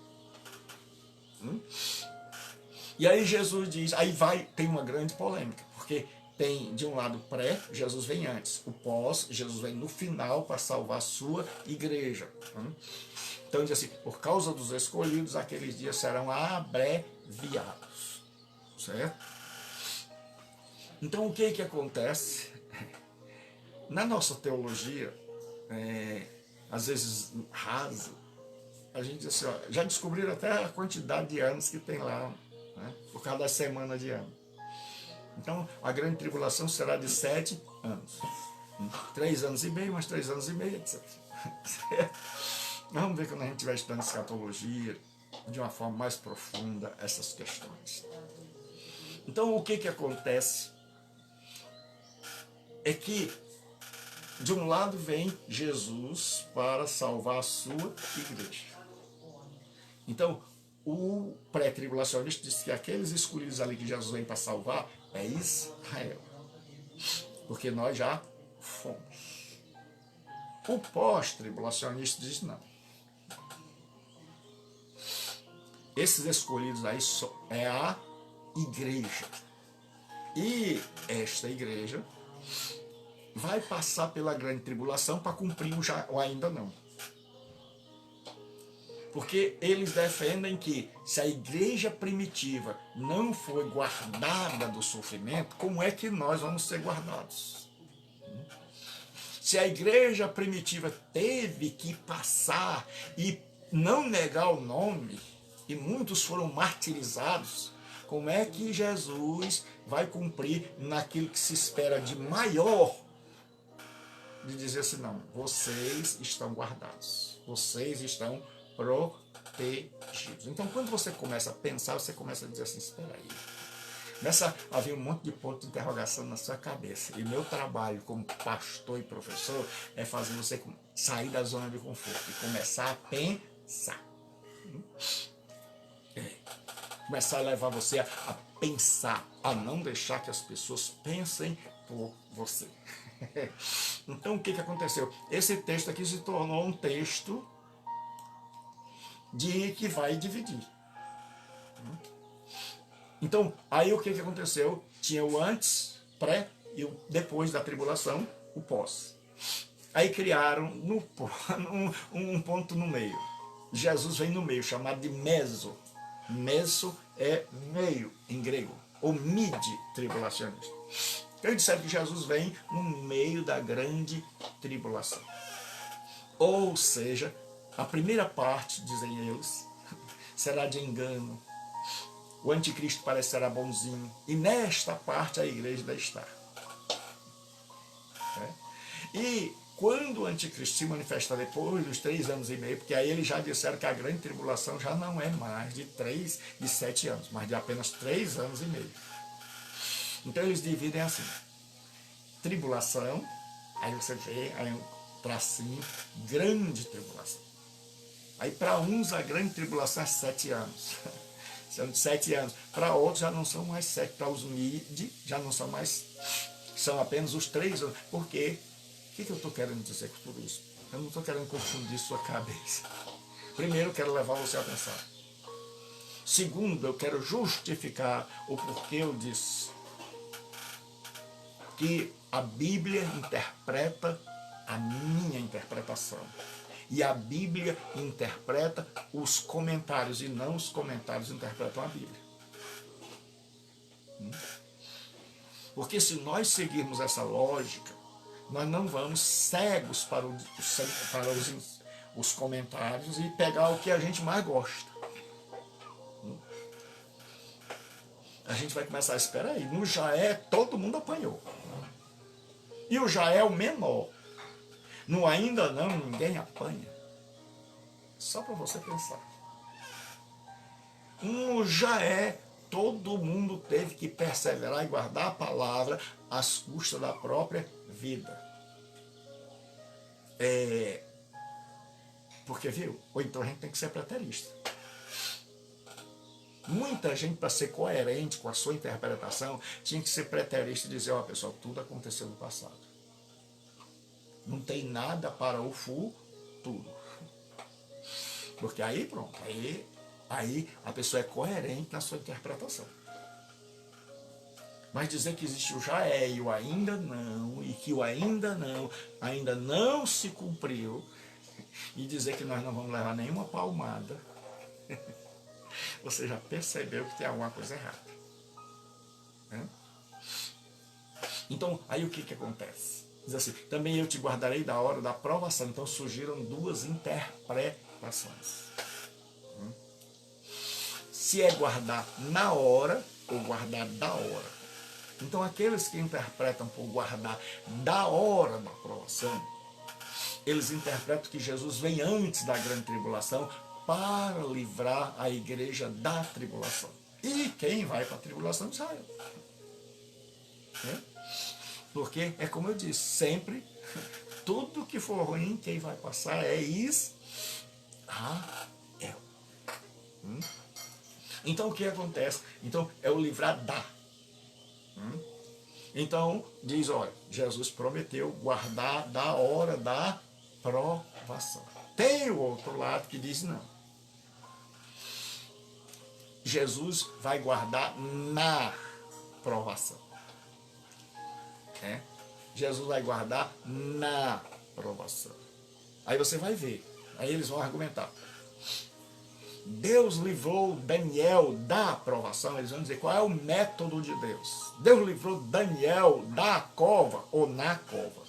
E aí Jesus diz, aí tem uma grande polêmica, porque tem de um lado pré, Jesus vem antes, o pós, Jesus vem no final para salvar a sua igreja. Então diz assim, por causa dos escolhidos, aqueles dias serão abreviados. Certo? Então o que acontece? Na nossa teologia, às vezes rasa, a gente diz assim, ó, já descobriram até a quantidade de anos que tem lá, né, por causa da semana de ano. Então a grande tribulação será de 7 anos. 3 anos e meio, mais 3 anos e meio, etc. Vamos ver quando a gente estiver estudando escatologia, de uma forma mais profunda, essas questões. Então o que acontece é que de um lado vem Jesus para salvar a sua igreja. Então o pré-tribulacionista diz que aqueles escolhidos ali que Jesus vem para salvar é Israel, porque nós já fomos. O pós-tribulacionista diz não. Esses escolhidos aí é a igreja. E esta igreja vai passar pela grande tribulação para cumprir o ainda não. Porque eles defendem que se a igreja primitiva não foi guardada do sofrimento, como é que nós vamos ser guardados? Se a igreja primitiva teve que passar e não negar o nome, e muitos foram martirizados, como é que Jesus vai cumprir naquilo que se espera de maior, de dizer assim, não, vocês estão guardados, vocês estão protegidos. Então quando você começa a pensar, você começa a dizer assim, espera aí, começa a vir um monte de ponto de interrogação na sua cabeça, e meu trabalho como pastor e professor é fazer você sair da zona de conforto e começar a pensar. Começar a levar você a pensar, a não deixar que as pessoas pensem por você. Então o que aconteceu? Esse texto aqui se tornou um texto que vai dividir. Então aí o que aconteceu? Tinha o antes, pré e o depois da tribulação, o pós. Aí criaram um ponto no meio. Jesus vem no meio, chamado de meso. Meso é meio em grego, ou mid-tribulacionista. Eles disseram que Jesus vem no meio da grande tribulação. Ou seja, a primeira parte, dizem eles, será de engano. O anticristo parecerá bonzinho. E nesta parte a igreja deve estar. E quando o anticristo se manifesta depois dos 3 anos e meio, porque aí eles já disseram que a grande tribulação já não é mais de 7 anos, mas de apenas 3 anos e meio. Então eles dividem assim, tribulação, aí você vê, aí um tracinho, grande tribulação. Aí para uns a grande tribulação é 7 anos, são de 7 anos, para outros já não são mais 7, para os mid já não são mais, são apenas os 3 anos, porque o que eu estou querendo dizer com tudo isso? Eu não estou querendo confundir sua cabeça. Primeiro eu quero levar você a pensar. Segundo, eu quero justificar o porquê eu disse que a Bíblia interpreta a minha interpretação. E a Bíblia interpreta os comentários, e não os comentários interpretam a Bíblia. Porque se nós seguirmos essa lógica, nós não vamos cegos para os comentários e pegar o que a gente mais gosta. A gente vai começar a esperar aí. No Jaé, todo mundo apanhou. E o Jaé é o menor. No ainda não, ninguém apanha. Só para você pensar. No Jaé, todo mundo teve que perseverar e guardar a palavra às custas da própria vida. Porque, viu? Ou então a gente tem que ser preterista. Muita gente, para ser coerente com a sua interpretação, tinha que ser preterista e dizer, ó, pessoal, tudo aconteceu no passado. Não tem nada para o futuro. Porque aí pronto, aí a pessoa é coerente na sua interpretação. Mas dizer que existe o já é e o ainda não, e que o ainda não se cumpriu, e dizer que nós não vamos levar nenhuma palmada, você já percebeu que tem alguma coisa errada. Né? Então, aí o que acontece? Diz assim, também eu te guardarei da hora da provação. Então surgiram duas interpretações. Se é guardar na hora ou guardar da hora. Então aqueles que interpretam por guardar da hora da provação, eles interpretam que Jesus vem antes da grande tribulação para livrar a igreja da tribulação. E quem vai para a tribulação? Israel. Porque é como eu disse, sempre, tudo que for ruim, quem vai passar é Israel. Então o que acontece? Então é o livrar da. Então diz, olha, Jesus prometeu guardar da hora da provação. Tem o outro lado que diz não. Jesus vai guardar na provação. Jesus vai guardar na provação. Aí você vai ver. Aí eles vão argumentar. Deus livrou Daniel da provação. Eles vão dizer qual é o método de Deus. Deus livrou Daniel da cova ou na cova.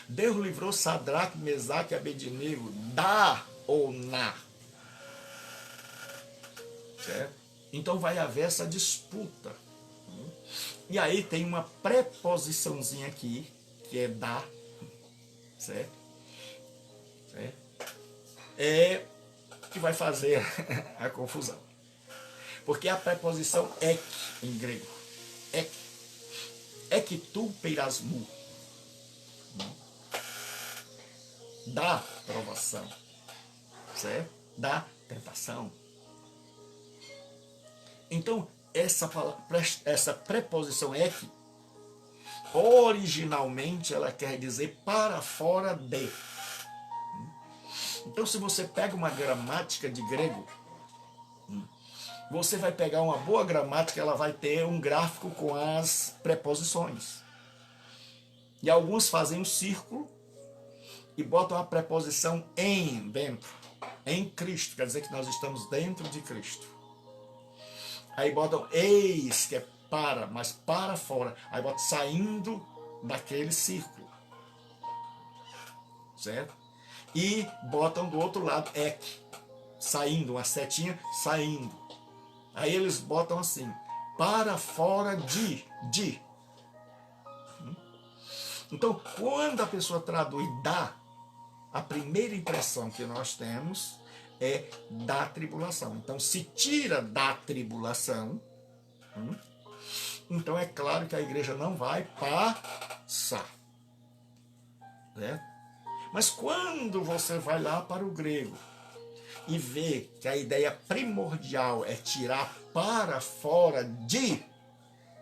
Deus livrou Sadraque, Mesaque e Abednego da ou na. Certo? Então vai haver essa disputa. E aí tem uma preposiçãozinha aqui, que é da, certo? Que vai fazer a confusão. Porque a preposição ek, em grego, ek tu peirasmu, da provação, certo? Da tentação. Então, essa preposição ek, originalmente ela quer dizer para fora de. Então, se você pega uma gramática de grego, você vai pegar uma boa gramática, ela vai ter um gráfico com as preposições. E alguns fazem um círculo e botam a preposição em dentro. Em Cristo, quer dizer que nós estamos dentro de Cristo. Aí botam eis, que é para, mas para fora. Aí botam saindo daquele círculo. Certo? E botam do outro lado ek, saindo, uma setinha saindo. Aí eles botam assim, para fora de. Então, quando a pessoa traduz da, a primeira impressão que nós temos é da tribulação. Então, se tira da tribulação, então é claro que a igreja não vai passar. Certo? Mas quando você vai lá para o grego e vê que a ideia primordial é tirar para fora de,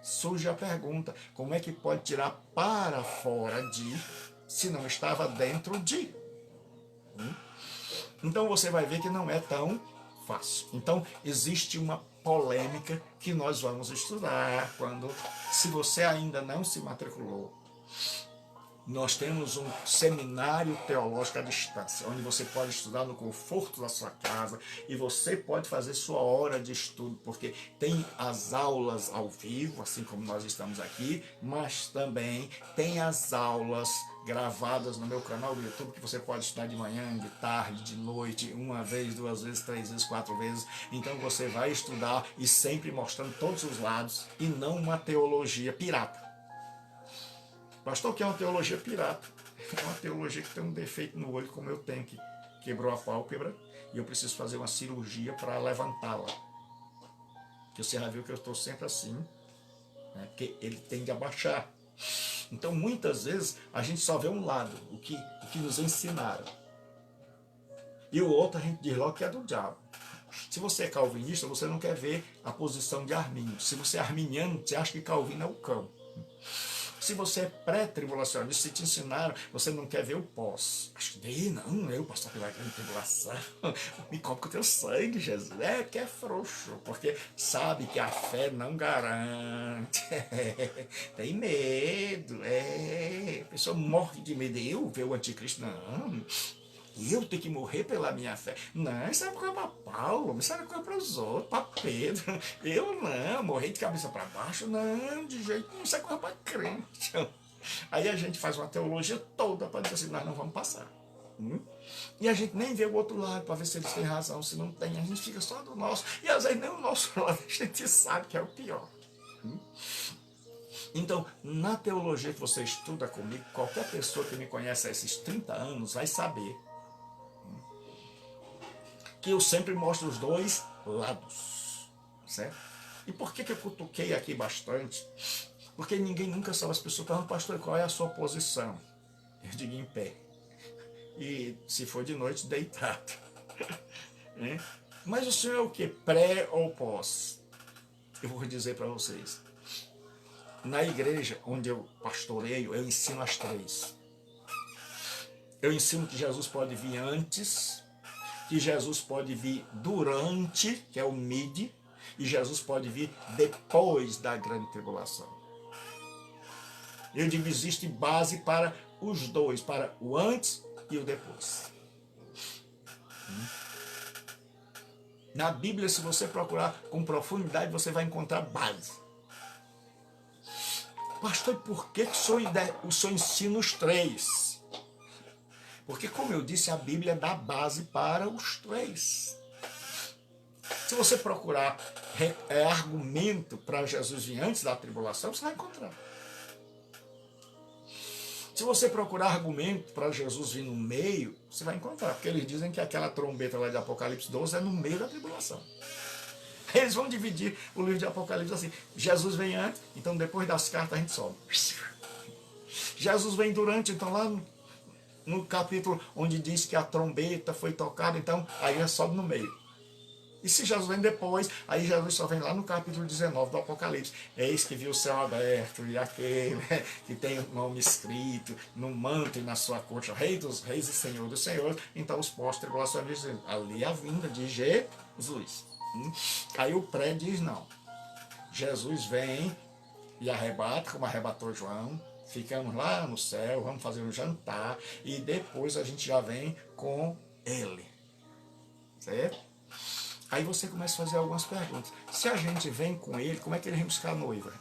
surge a pergunta, como é que pode tirar para fora de, se não estava dentro de? Então você vai ver que não é tão fácil. Então, existe uma polêmica que nós vamos estudar se você ainda não se matriculou. Nós temos um seminário teológico à distância, onde você pode estudar no conforto da sua casa e você pode fazer sua hora de estudo, porque tem as aulas ao vivo, assim como nós estamos aqui, mas também tem as aulas gravadas no meu canal do YouTube, que você pode estudar de manhã, de tarde, de noite, uma vez, duas vezes, três vezes, quatro vezes. Então você vai estudar e sempre mostrando todos os lados e não uma teologia pirata. Pastor, que é uma teologia pirata? É uma teologia que tem um defeito no olho, como eu tenho, que quebrou a pálpebra e eu preciso fazer uma cirurgia para levantá-la. Que você já viu que eu estou sempre assim, né? Porque ele tende a baixar. Então, muitas vezes, a gente só vê um lado, o que nos ensinaram. E o outro a gente diz logo que é do diabo. Se você é calvinista, você não quer ver a posição de Arminio. Se você é arminiano, você acha que Calvino é o cão. Se você é pré-tribulacionista, se te ensinaram, você não quer ver o pós. Acho que não, eu passar pela grande tribulação, me cobre com o teu sangue, Jesus. É que é frouxo, porque sabe que a fé não garante. Tem medo, a pessoa morre de medo. Eu ver o anticristo, não. Eu tenho que morrer pela minha fé. Não, isso era coisa para Paulo, isso era coisa para os outros, para Pedro. Eu não, morrer de cabeça para baixo, não, de jeito nenhum, isso é coisa para crente. Aí a gente faz uma teologia toda para dizer assim, nós não vamos passar. E a gente nem vê o outro lado para ver se eles têm razão, se não tem, a gente fica só do nosso. E às vezes nem o nosso lado a gente sabe que é o pior. Então, na teologia que você estuda comigo, qualquer pessoa que me conhece há esses 30 anos vai saber que eu sempre mostro os dois lados, certo? E por que eu cutuquei aqui bastante? Porque ninguém nunca sabe, as pessoas falam, pastor, qual é a sua posição? Eu digo em pé. E se for de noite, deitado. Mas o senhor é o que? Pré ou pós? Eu vou dizer para vocês. Na igreja onde eu pastoreio, eu ensino as três. Eu ensino que Jesus pode vir antes, que Jesus pode vir durante, que é o mid, e Jesus pode vir depois da grande tribulação. Eu digo, existe base para os dois, para o antes e o depois. Na Bíblia, se você procurar com profundidade, você vai encontrar base. Pastor, por que o senhor ensina os três? Porque, como eu disse, a Bíblia dá base para os três. Se você procurar argumento para Jesus vir antes da tribulação, você vai encontrar. Se você procurar argumento para Jesus vir no meio, você vai encontrar. Porque eles dizem que aquela trombeta lá de Apocalipse 12 é no meio da tribulação. Eles vão dividir o livro de Apocalipse assim. Jesus vem antes, então depois das cartas a gente sobe. Jesus vem durante, então lá no capítulo onde diz que a trombeta foi tocada, então aí já sobe no meio. E se Jesus vem depois, aí Jesus só vem lá no capítulo 19 do Apocalipse. Eis que viu o céu aberto e aquele que tem o nome escrito no manto e na sua coxa, Rei dos Reis e Senhor dos Senhores. Então os pós-tribulacionistas dizem, ali a vinda de Jesus. Aí o pré diz não. Jesus vem e arrebata, como arrebatou João. Ficamos lá no céu, vamos fazer um jantar e depois a gente já vem com ele. Certo? Aí você começa a fazer algumas perguntas. Se a gente vem com ele, como é que ele vem buscar a noiva?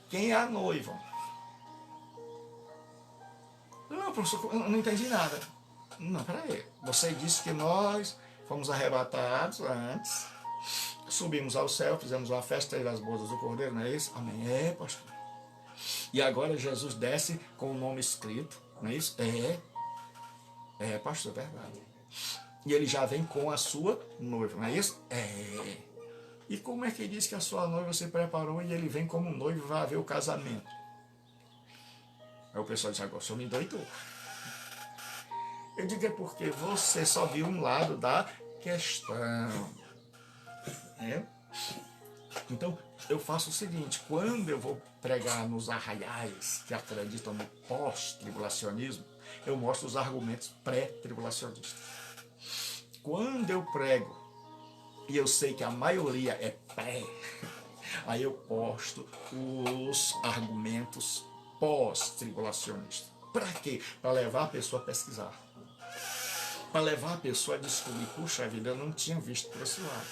Quem é a noiva? Não, professor, eu não entendi nada. Não, peraí. Você disse que nós fomos arrebatados antes, subimos ao céu, fizemos uma festa, teve as bodas do Cordeiro, não é isso? Amém. É, pastor. E agora Jesus desce com o nome escrito, não é isso? É, pastor, é verdade. E ele já vem com a sua noiva, não é isso? É. E como é que diz que a sua noiva se preparou e ele vem como noivo e vai haver o casamento? Aí o pessoal diz, agora o senhor me doidou. Eu digo é porque você só viu um lado da questão. Então, eu faço o seguinte, quando eu vou pregar nos arraiais que acreditam no pós-tribulacionismo, eu mostro os argumentos pré-tribulacionistas. Quando eu prego e eu sei que a maioria é pré, aí eu posto os argumentos pós-tribulacionistas. Para quê? Para levar a pessoa a pesquisar. Para levar a pessoa a descobrir, puxa vida, eu não tinha visto por esse lado.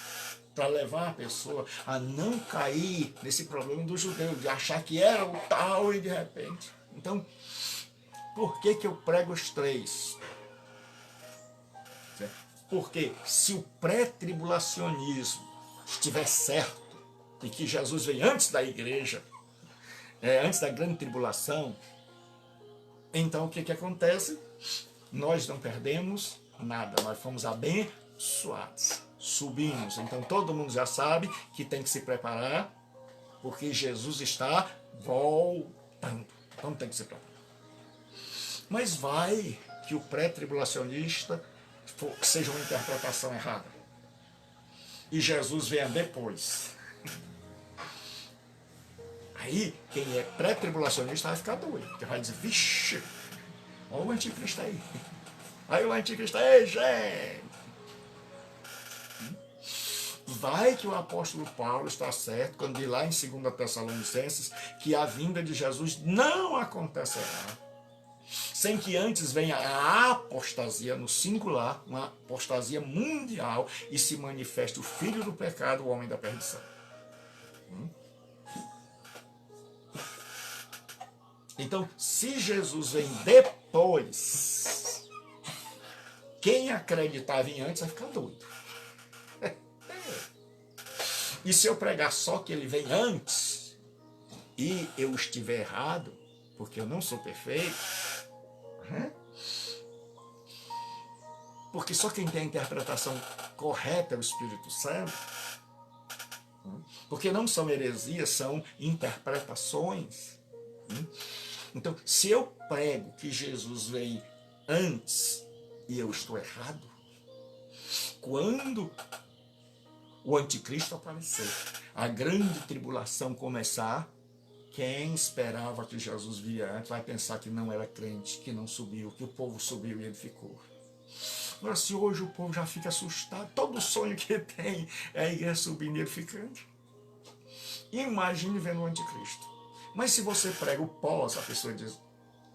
Para levar a pessoa a não cair nesse problema do judeu, de achar que era o tal e de repente. Então, por que eu prego os três? Porque se o pré-tribulacionismo estiver certo, e que Jesus veio antes da igreja, antes da grande tribulação, então o que acontece? Nós não perdemos nada, nós fomos abençoados, subimos. Então todo mundo já sabe que tem que se preparar, porque Jesus está voltando. Então tem que se preparar. Mas vai que o pré-tribulacionista seja uma interpretação errada. E Jesus venha depois. Aí, quem é pré-tribulacionista vai ficar doido. Porque vai dizer, vixe, olha o anticristo aí. Aí o anticristo, ei, gente. Vai que o apóstolo Paulo está certo quando diz lá em 2 Tessalonicenses que a vinda de Jesus não acontecerá sem que antes venha a apostasia no singular, uma apostasia mundial, e se manifeste o filho do pecado, o homem da perdição. Então, se Jesus vem depois, quem acreditava em antes vai ficar doido. E se eu pregar só que ele vem antes, e eu estiver errado, porque eu não sou perfeito, porque só quem tem a interpretação correta é o Espírito Santo, porque não são heresias, são interpretações. Então, se eu prego que Jesus veio antes e eu estou errado, quando o anticristo aparecer, a grande tribulação começar, quem esperava que Jesus viria antes vai pensar que não era crente, que não subiu, que o povo subiu e ele ficou. Agora, se hoje o povo já fica assustado, todo sonho que tem é a igreja subindo e ele ficando. Imagine vendo o anticristo. Mas se você prega o pós, a pessoa diz,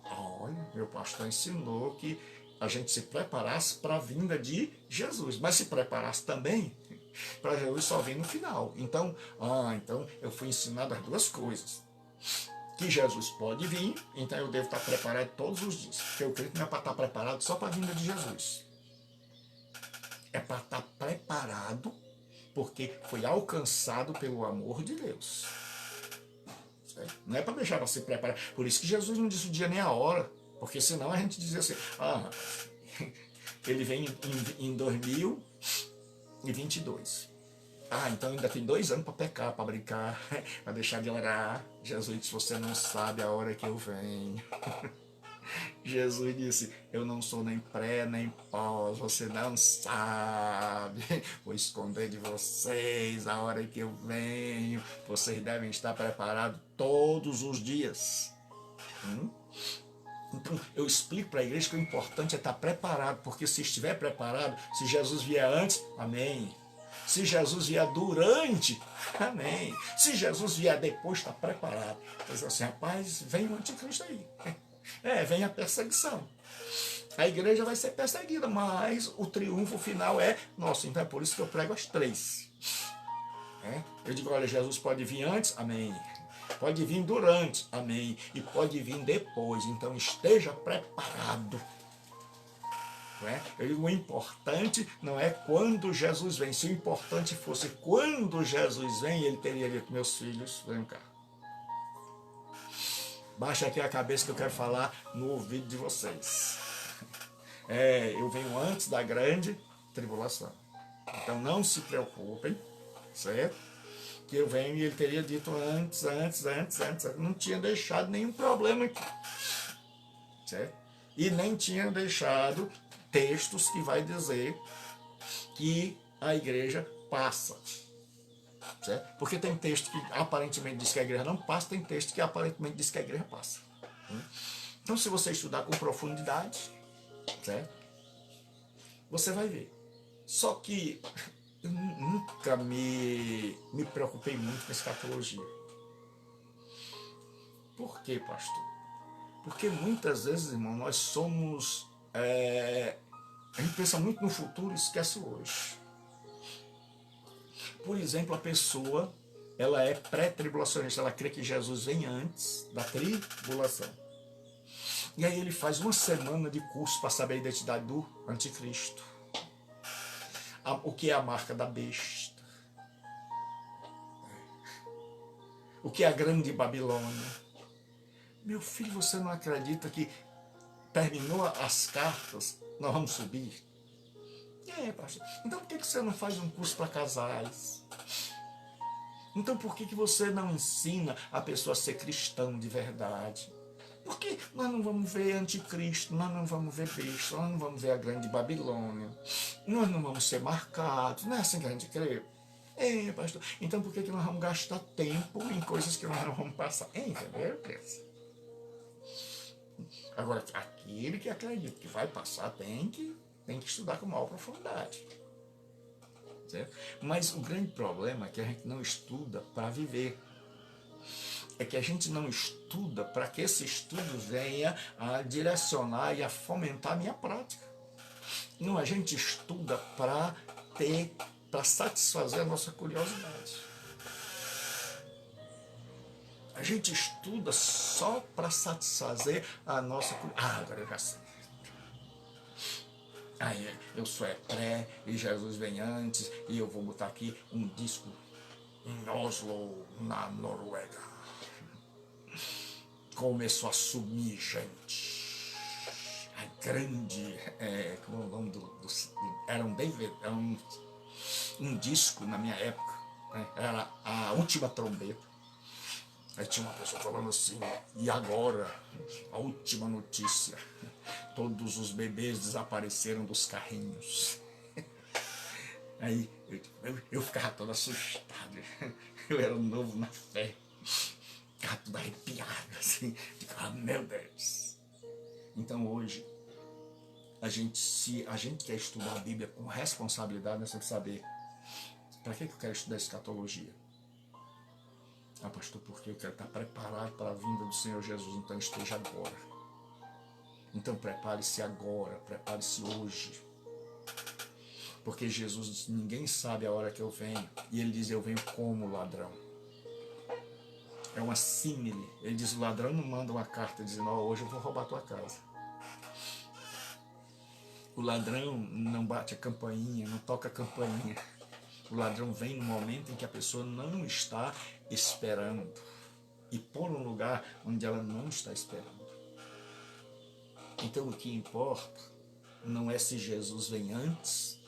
olha, meu pastor ensinou que a gente se preparasse para a vinda de Jesus, mas se preparasse também para Jesus só vir no final. Então, então eu fui ensinado as duas coisas. Que Jesus pode vir, então eu devo estar preparado todos os dias. Porque eu creio que não é para estar preparado só para a vinda de Jesus. É para estar preparado porque foi alcançado pelo amor de Deus. Certo? Não é para deixar para se preparar. Por isso que Jesus não disse o dia nem a hora. Porque senão a gente dizia assim, ele vem em 2022. Então ainda tem 2 anos para pecar, para brincar, para deixar de orar. Jesus disse, você não sabe a hora que eu venho. Jesus disse, eu não sou nem pré, nem pós, você não sabe. Vou esconder de vocês a hora que eu venho. Vocês devem estar preparados todos os dias. Então, eu explico para a igreja que o importante é estar preparado, porque se estiver preparado, se Jesus vier antes, amém. Se Jesus vier durante, amém. Se Jesus vier depois, está preparado. Diz assim, rapaz, vem o anticristo aí. Vem a perseguição. A igreja vai ser perseguida, mas o triunfo final é nosso. Então é por isso que eu prego as 3. Eu digo, olha, Jesus pode vir antes, amém. Pode vir durante, amém. E pode vir depois, então esteja preparado. Eu digo, o importante não é quando Jesus vem. Se o importante fosse quando Jesus vem, ele teria dito, meus filhos, venham cá. Baixa aqui a cabeça que eu quero falar no ouvido de vocês. Eu venho antes da grande tribulação. Então não se preocupem, certo? Que eu venho e ele teria dito antes. Não tinha deixado nenhum problema aqui. Certo? E nem tinha deixado textos que vai dizer que a igreja passa. Certo? Porque tem texto que aparentemente diz que a igreja não passa, tem texto que aparentemente diz que a igreja passa. Então, se você estudar com profundidade, certo? Você vai ver. Só que eu nunca me preocupei muito com escatologia. Por quê, pastor? Porque muitas vezes, irmão, nós somos... a gente pensa muito no futuro e esquece o hoje. Por exemplo, a pessoa, ela é pré-tribulacionista, ela crê que Jesus vem antes da tribulação. E aí ele faz uma semana de curso para saber a identidade do anticristo. O que é a marca da besta. O que é a grande Babilônia. Meu filho, você não acredita que terminou as cartas, nós vamos subir? Pastor, então por que você não faz um curso para casais? Então por que você não ensina a pessoa a ser cristão de verdade? Porque nós não vamos ver anticristo, nós não vamos ver besta, nós não vamos ver a grande Babilônia, nós não vamos ser marcados, não é assim que a gente crê? Pastor, então por que nós vamos gastar tempo em coisas que nós não vamos passar? Entendeu? Agora, aquele que acredita que vai passar tem que estudar com maior profundidade. Certo? Mas o grande problema é que a gente não estuda para viver. É que a gente não estuda para que esse estudo venha a direcionar e a fomentar a minha prática. Não, a gente estuda para satisfazer a nossa curiosidade. A gente estuda só para satisfazer a nossa curiosidade. Agora eu já sei. Eu sou pré e Jesus vem antes e eu vou botar aqui um disco em Oslo, na Noruega. Começou a sumir gente. A grande... como é o nome era um disco na minha época. Né? Era a última trombeta. Aí tinha uma pessoa falando assim, e agora, a última notícia, todos os bebês desapareceram dos carrinhos. Aí eu ficava todo assustado, eu era novo na fé, ficava tudo arrepiado, assim, ficava, meu Deus. Então hoje, se a gente quer estudar a Bíblia com responsabilidade, nós temos que saber, para que eu quero estudar escatologia? Pastor, porque eu quero estar preparado para a vinda do Senhor Jesus, então esteja agora. Então prepare-se agora, prepare-se hoje. Porque Jesus, ninguém sabe a hora que eu venho. E ele diz, eu venho como ladrão. É uma símile. Ele diz, o ladrão não manda uma carta dizendo, hoje eu vou roubar a tua casa. O ladrão não bate a campainha, não toca a campainha. O ladrão vem no momento em que a pessoa não está esperando e pôr um lugar onde ela não está esperando. Então o que importa não é se Jesus vem antes,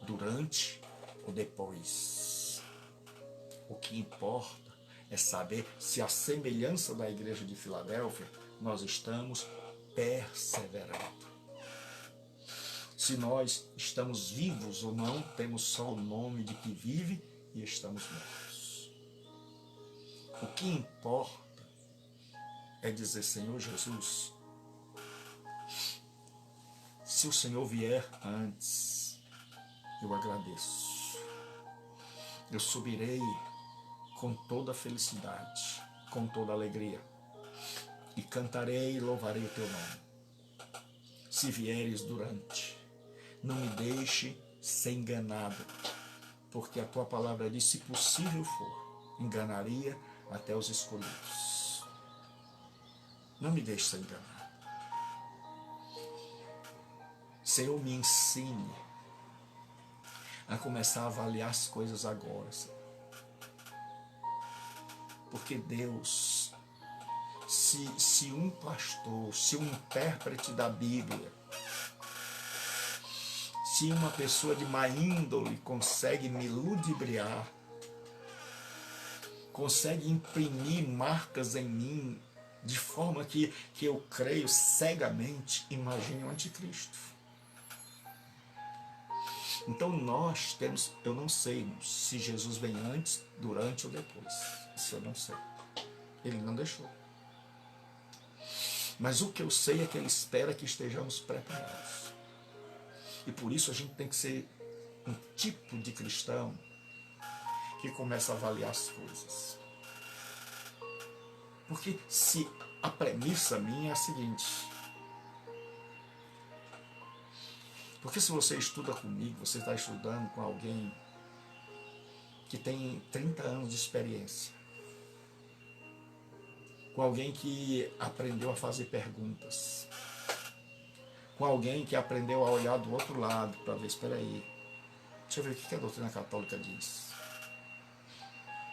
durante ou depois. O que importa é saber se a semelhança da igreja de Filadélfia nós estamos perseverando. Se nós estamos vivos ou não, temos só o nome de que vive e estamos mortos. O que importa é dizer, Senhor Jesus, se o Senhor vier antes, eu agradeço. Eu subirei com toda felicidade, com toda alegria, e cantarei e louvarei o teu nome. Se vieres durante, não me deixe ser enganado, porque a tua palavra diz, se possível for, enganaria até os escolhidos. Não me deixe ser enganado. Senhor, me ensine a começar a avaliar as coisas agora, Senhor. Porque Deus, se um pastor, se um intérprete da Bíblia, se uma pessoa de má índole consegue me ludibriar, consegue imprimir marcas em mim, de forma que eu creio cegamente, imagine o anticristo. Então nós temos, eu não sei se Jesus vem antes, durante ou depois, isso eu não sei, ele não deixou. Mas o que eu sei é que ele espera que estejamos preparados. E por isso a gente tem que ser um tipo de cristão que começa a avaliar as coisas. Porque se a premissa minha é a seguinte, porque se você estuda comigo, você está estudando com alguém que tem 30 anos de experiência, com alguém que aprendeu a fazer perguntas, com alguém que aprendeu a olhar do outro lado para ver, espera aí, deixa eu ver o que a doutrina católica diz.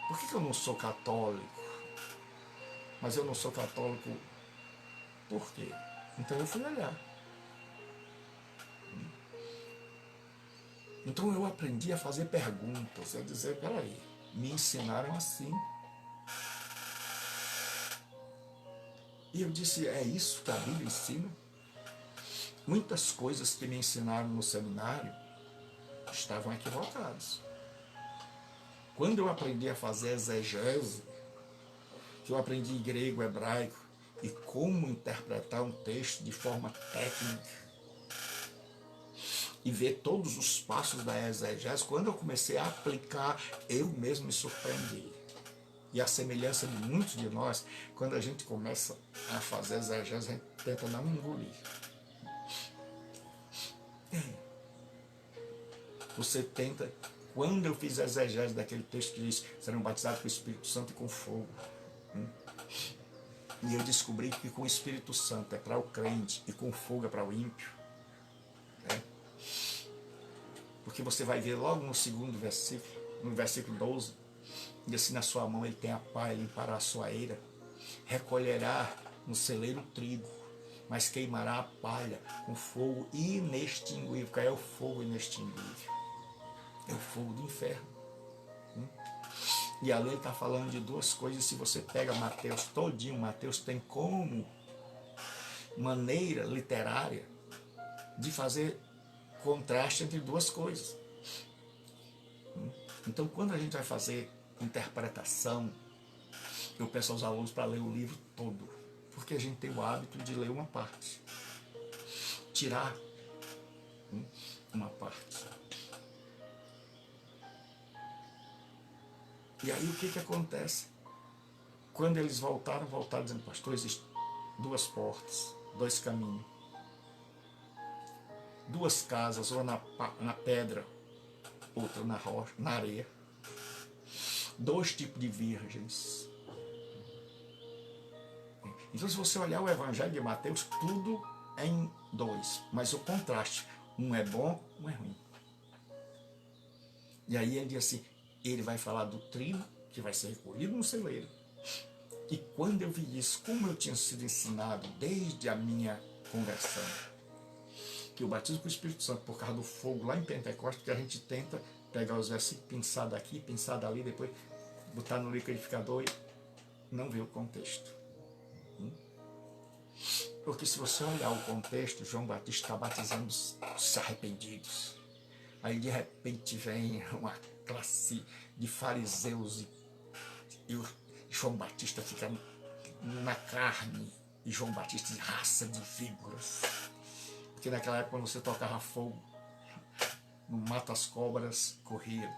Por que eu não sou católico? Mas eu não sou católico por quê? Então eu fui olhar. Então eu aprendi a fazer perguntas, a dizer, peraí, me ensinaram assim. E eu disse, é isso que a Bíblia ensina? Muitas coisas que me ensinaram no seminário estavam equivocadas. Quando eu aprendi a fazer exegese, que eu aprendi grego, hebraico, e como interpretar um texto de forma técnica, e ver todos os passos da exegese, quando eu comecei a aplicar, eu mesmo me surpreendi. E a semelhança de muitos de nós, quando a gente começa a fazer exegese, a gente tenta não engolir. Você tenta, quando eu fiz a exegese daquele texto que diz, serão batizados com o Espírito Santo e com fogo. E eu descobri que com o Espírito Santo é para o crente e com fogo é para o ímpio. Né? Porque você vai ver logo no segundo versículo, no versículo 12, e assim na sua mão ele tem a pá, ele limpará a sua eira, recolherá no celeiro o trigo, mas queimará a palha com fogo inextinguível. Porque é o fogo inextinguível, é o fogo do inferno. E ali ele está falando de duas coisas. Se você pega Mateus todinho, Mateus tem como maneira literária de fazer contraste entre duas coisas. Então, quando a gente vai fazer interpretação, eu peço aos alunos para ler o livro todo, porque a gente tem o hábito de ler uma parte, tirar uma parte. E aí o que acontece? Quando eles voltaram dizendo, pastor, existem duas portas, dois caminhos, duas casas, uma na pedra, outra na rocha, na areia, dois tipos de virgens. Então, se você olhar o Evangelho de Mateus, tudo é em dois, mas o contraste, um é bom, um é ruim. E aí ele diz assim, ele vai falar do trigo que vai ser recolhido no celeiro. E quando eu vi isso, como eu tinha sido ensinado desde a minha conversão, que o batismo com o Espírito Santo por causa do fogo lá em Pentecostes, que a gente tenta pegar os versículos, pensar daqui, pensar dali, depois botar no liquidificador e não ver o contexto. Porque se você olhar o contexto, João Batista está batizando os arrependidos. Aí de repente vem uma classe de fariseus e João Batista fica na carne, e João Batista de raça de víboras. Porque naquela época, quando você tocava fogo, no mato as cobras corriam.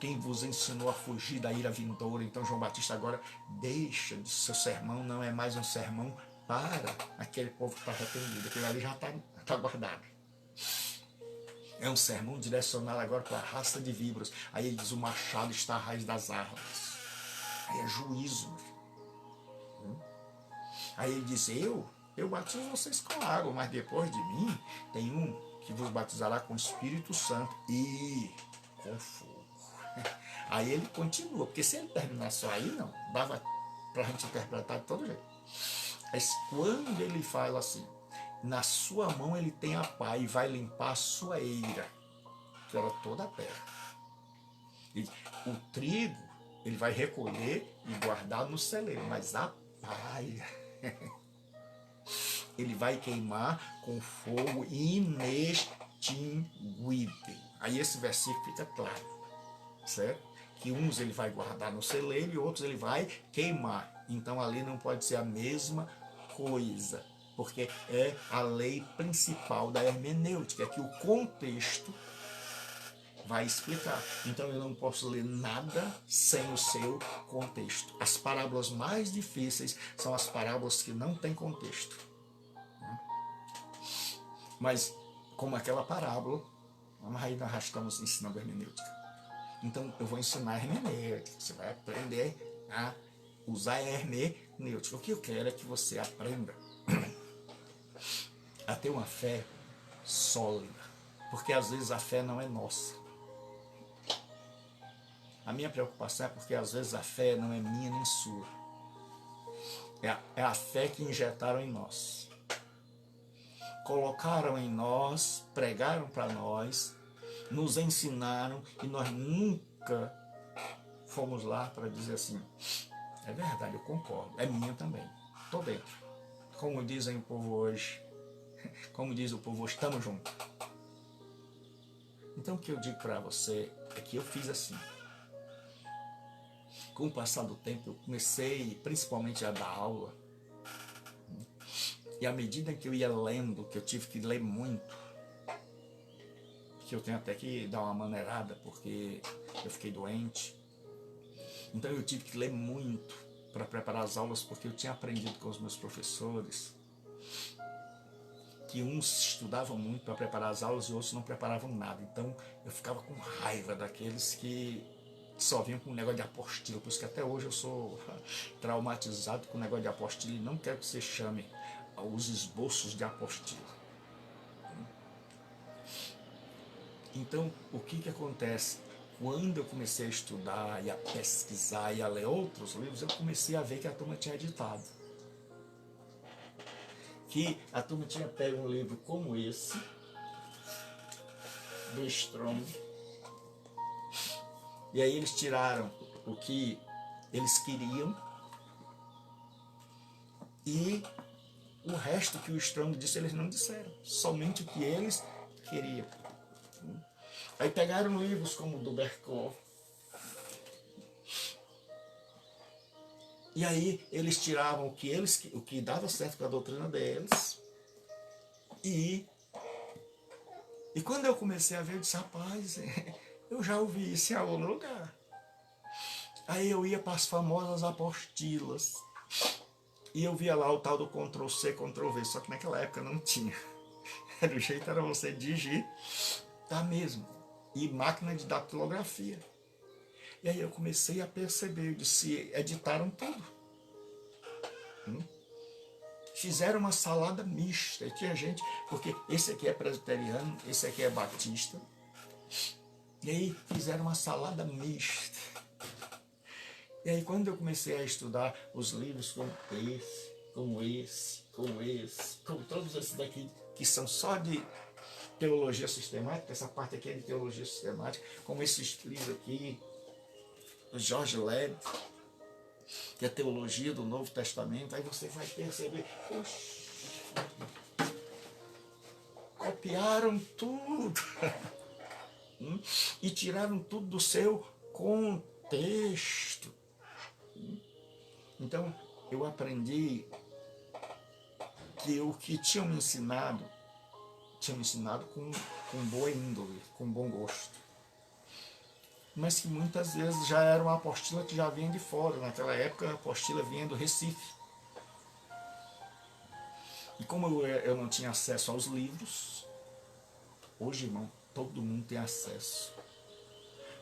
Quem vos ensinou a fugir da ira vindoura? Então João Batista agora deixa de seu sermão, não é mais um sermão para aquele povo que está arrependido, aquele ali já está guardado. É um sermão direcionado agora para a raça de víboras. Aí ele diz, o machado está à raiz das árvores. Aí é juízo. Aí ele diz, eu batizo vocês com água, mas depois de mim tem um que vos batizará com o Espírito Santo e com fogo. Aí ele continua, porque se ele terminar só aí, não, dava para a gente interpretar de todo jeito. Mas quando ele fala assim, na sua mão ele tem a pá e vai limpar a sua eira, que era toda a terra. E o trigo ele vai recolher e guardar no celeiro, mas a palha ele vai queimar com fogo inextinguível. Aí esse versículo fica claro, certo? Que uns ele vai guardar no celeiro e outros ele vai queimar. Então ali não pode ser a mesma coisa, porque é a lei principal da hermenêutica, é que o contexto vai explicar. Então eu não posso ler nada sem o seu contexto. As parábolas mais difíceis são as parábolas que não têm contexto. Mas, como aquela parábola, aí nós estamos ensinando hermenêutica. Então eu vou ensinar hermenêutica. Você vai aprender a usar a hermenêutica. O que eu quero é que você aprenda a ter uma fé sólida. Porque às vezes a fé não é nossa. A minha preocupação é porque às vezes a fé não é minha nem sua. É a fé que injetaram em nós. Colocaram em nós, pregaram para nós, nos ensinaram e nós nunca fomos lá para dizer assim, é verdade, eu concordo, é minha também, estou dentro. Como dizem o povo hoje, como diz o povo hoje, estamos juntos. Então o que eu digo para você é que eu fiz assim. Com o passar do tempo eu comecei principalmente a dar aula. E à medida que eu ia lendo, que eu tive que ler muito, que eu tenho até que dar uma maneirada porque eu fiquei doente. Então eu tive que ler muito para preparar as aulas, porque eu tinha aprendido com os meus professores que uns estudavam muito para preparar as aulas e outros não preparavam nada. Então eu ficava com raiva daqueles que só vinham com o negócio de apostila. Por isso que até hoje eu sou traumatizado com o negócio de apostila e não quero que você chame os esboços de apostila. Então, o que acontece? Quando eu comecei a estudar e a pesquisar e a ler outros livros, eu comecei a ver que a turma tinha editado. Que a turma tinha pego um livro como esse, do Strong, e aí eles tiraram o que eles queriam e o resto que o Strong disse eles não disseram, somente o que eles queriam. Aí pegaram livros como o do Berkov, e aí eles tiravam o que dava certo com a doutrina deles, e quando eu comecei a ver, eu disse, rapaz, eu já ouvi isso em algum lugar. Aí eu ia para as famosas apostilas, e eu via lá o tal do Ctrl+C, Ctrl+V, só que naquela época não tinha. O jeito era você digitar mesmo, e máquina de datilografia. E aí eu comecei a perceber, eu disse, editaram tudo. Fizeram uma salada mista, e tinha gente, porque esse aqui é presbiteriano, esse aqui é batista, e aí fizeram uma salada mista. E aí quando eu comecei a estudar os livros como esse, como todos esses daqui, que são só de teologia sistemática, essa parte aqui é de teologia sistemática, como esses livros aqui, o George Led, que é teologia do Novo Testamento, aí você vai perceber, copiaram tudo e tiraram tudo do seu contexto. Então eu aprendi que o que tinham me ensinado com boa índole, com bom gosto, mas que muitas vezes já era uma apostila que já vinha de fora. Naquela época a apostila vinha do Recife. E como eu não tinha acesso aos livros, hoje, irmão, todo mundo tem acesso.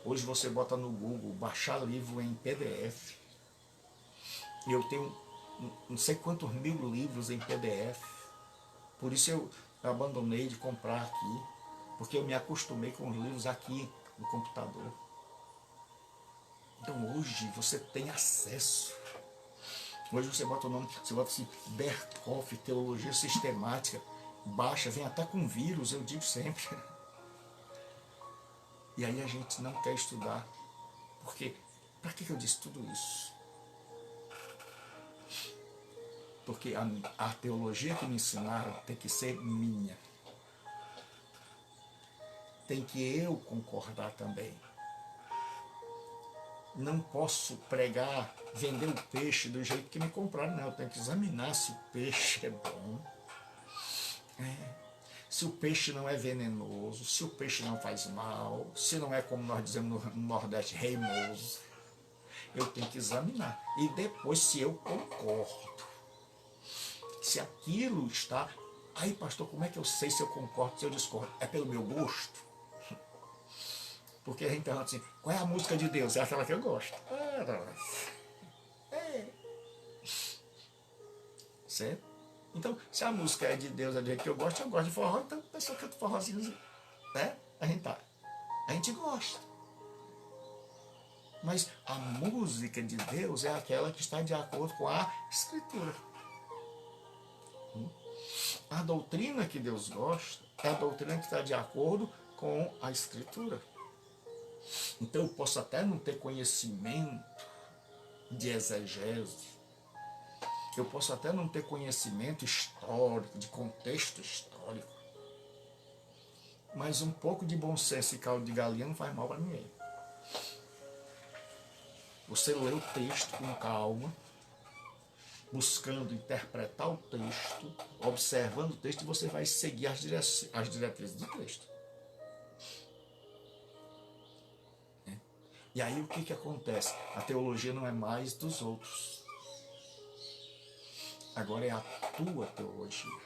Hoje você bota no Google, baixar livro em PDF. E eu tenho não sei quantos mil livros em PDF. Por isso eu abandonei de comprar aqui, porque eu me acostumei com os livros aqui no computador. Então hoje você tem acesso. Hoje você bota o nome, você bota assim, Berkov, Teologia Sistemática, baixa, vem até com vírus, eu digo sempre. E aí a gente não quer estudar. Porque, para que eu disse tudo isso? Porque a teologia que me ensinaram tem que ser minha. Tem que eu concordar também. Não posso pregar, vender o peixe do jeito que me compraram, não. Eu tenho que examinar se o peixe é bom. se o peixe não é venenoso, se o peixe não faz mal, se não é como nós dizemos no Nordeste, reimoso. Eu tenho que examinar. E depois, se eu concordo, se aquilo está... Aí, pastor, como é que eu sei se eu concordo, se eu discordo? É pelo meu gosto? Porque a gente pergunta assim, qual é a música de Deus? É aquela que eu gosto. Certo? Então, se a música é de Deus, é do jeito que eu gosto de forró, então a pessoa canta forrozinho, né? A gente gosta. Mas a música de Deus é aquela que está de acordo com a Escritura. A doutrina que Deus gosta é a doutrina que está de acordo com a Escritura. Então eu posso até não ter conhecimento de exegese, eu posso até não ter conhecimento histórico, de contexto histórico, mas um pouco de bom senso e caldo de galinha não faz mal para ninguém. Você lê o texto com calma, buscando interpretar o texto, observando o texto, e você vai seguir as diretrizes do texto. E aí o que acontece? A teologia não é mais dos outros. Agora é a tua teologia.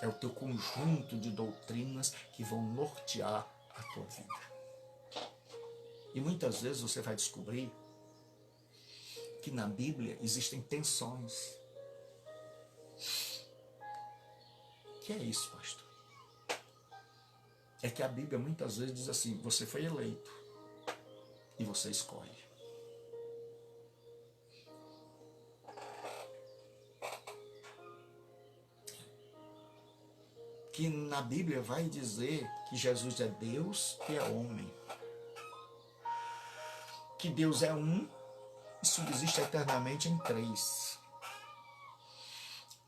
É o teu conjunto de doutrinas que vão nortear a tua vida. E muitas vezes você vai descobrir que na Bíblia existem tensões. O que é isso, pastor? É que a Bíblia muitas vezes diz assim, você foi eleito e você escolhe. Que na Bíblia vai dizer que Jesus é Deus e é homem. Que Deus é um e subsiste eternamente em três.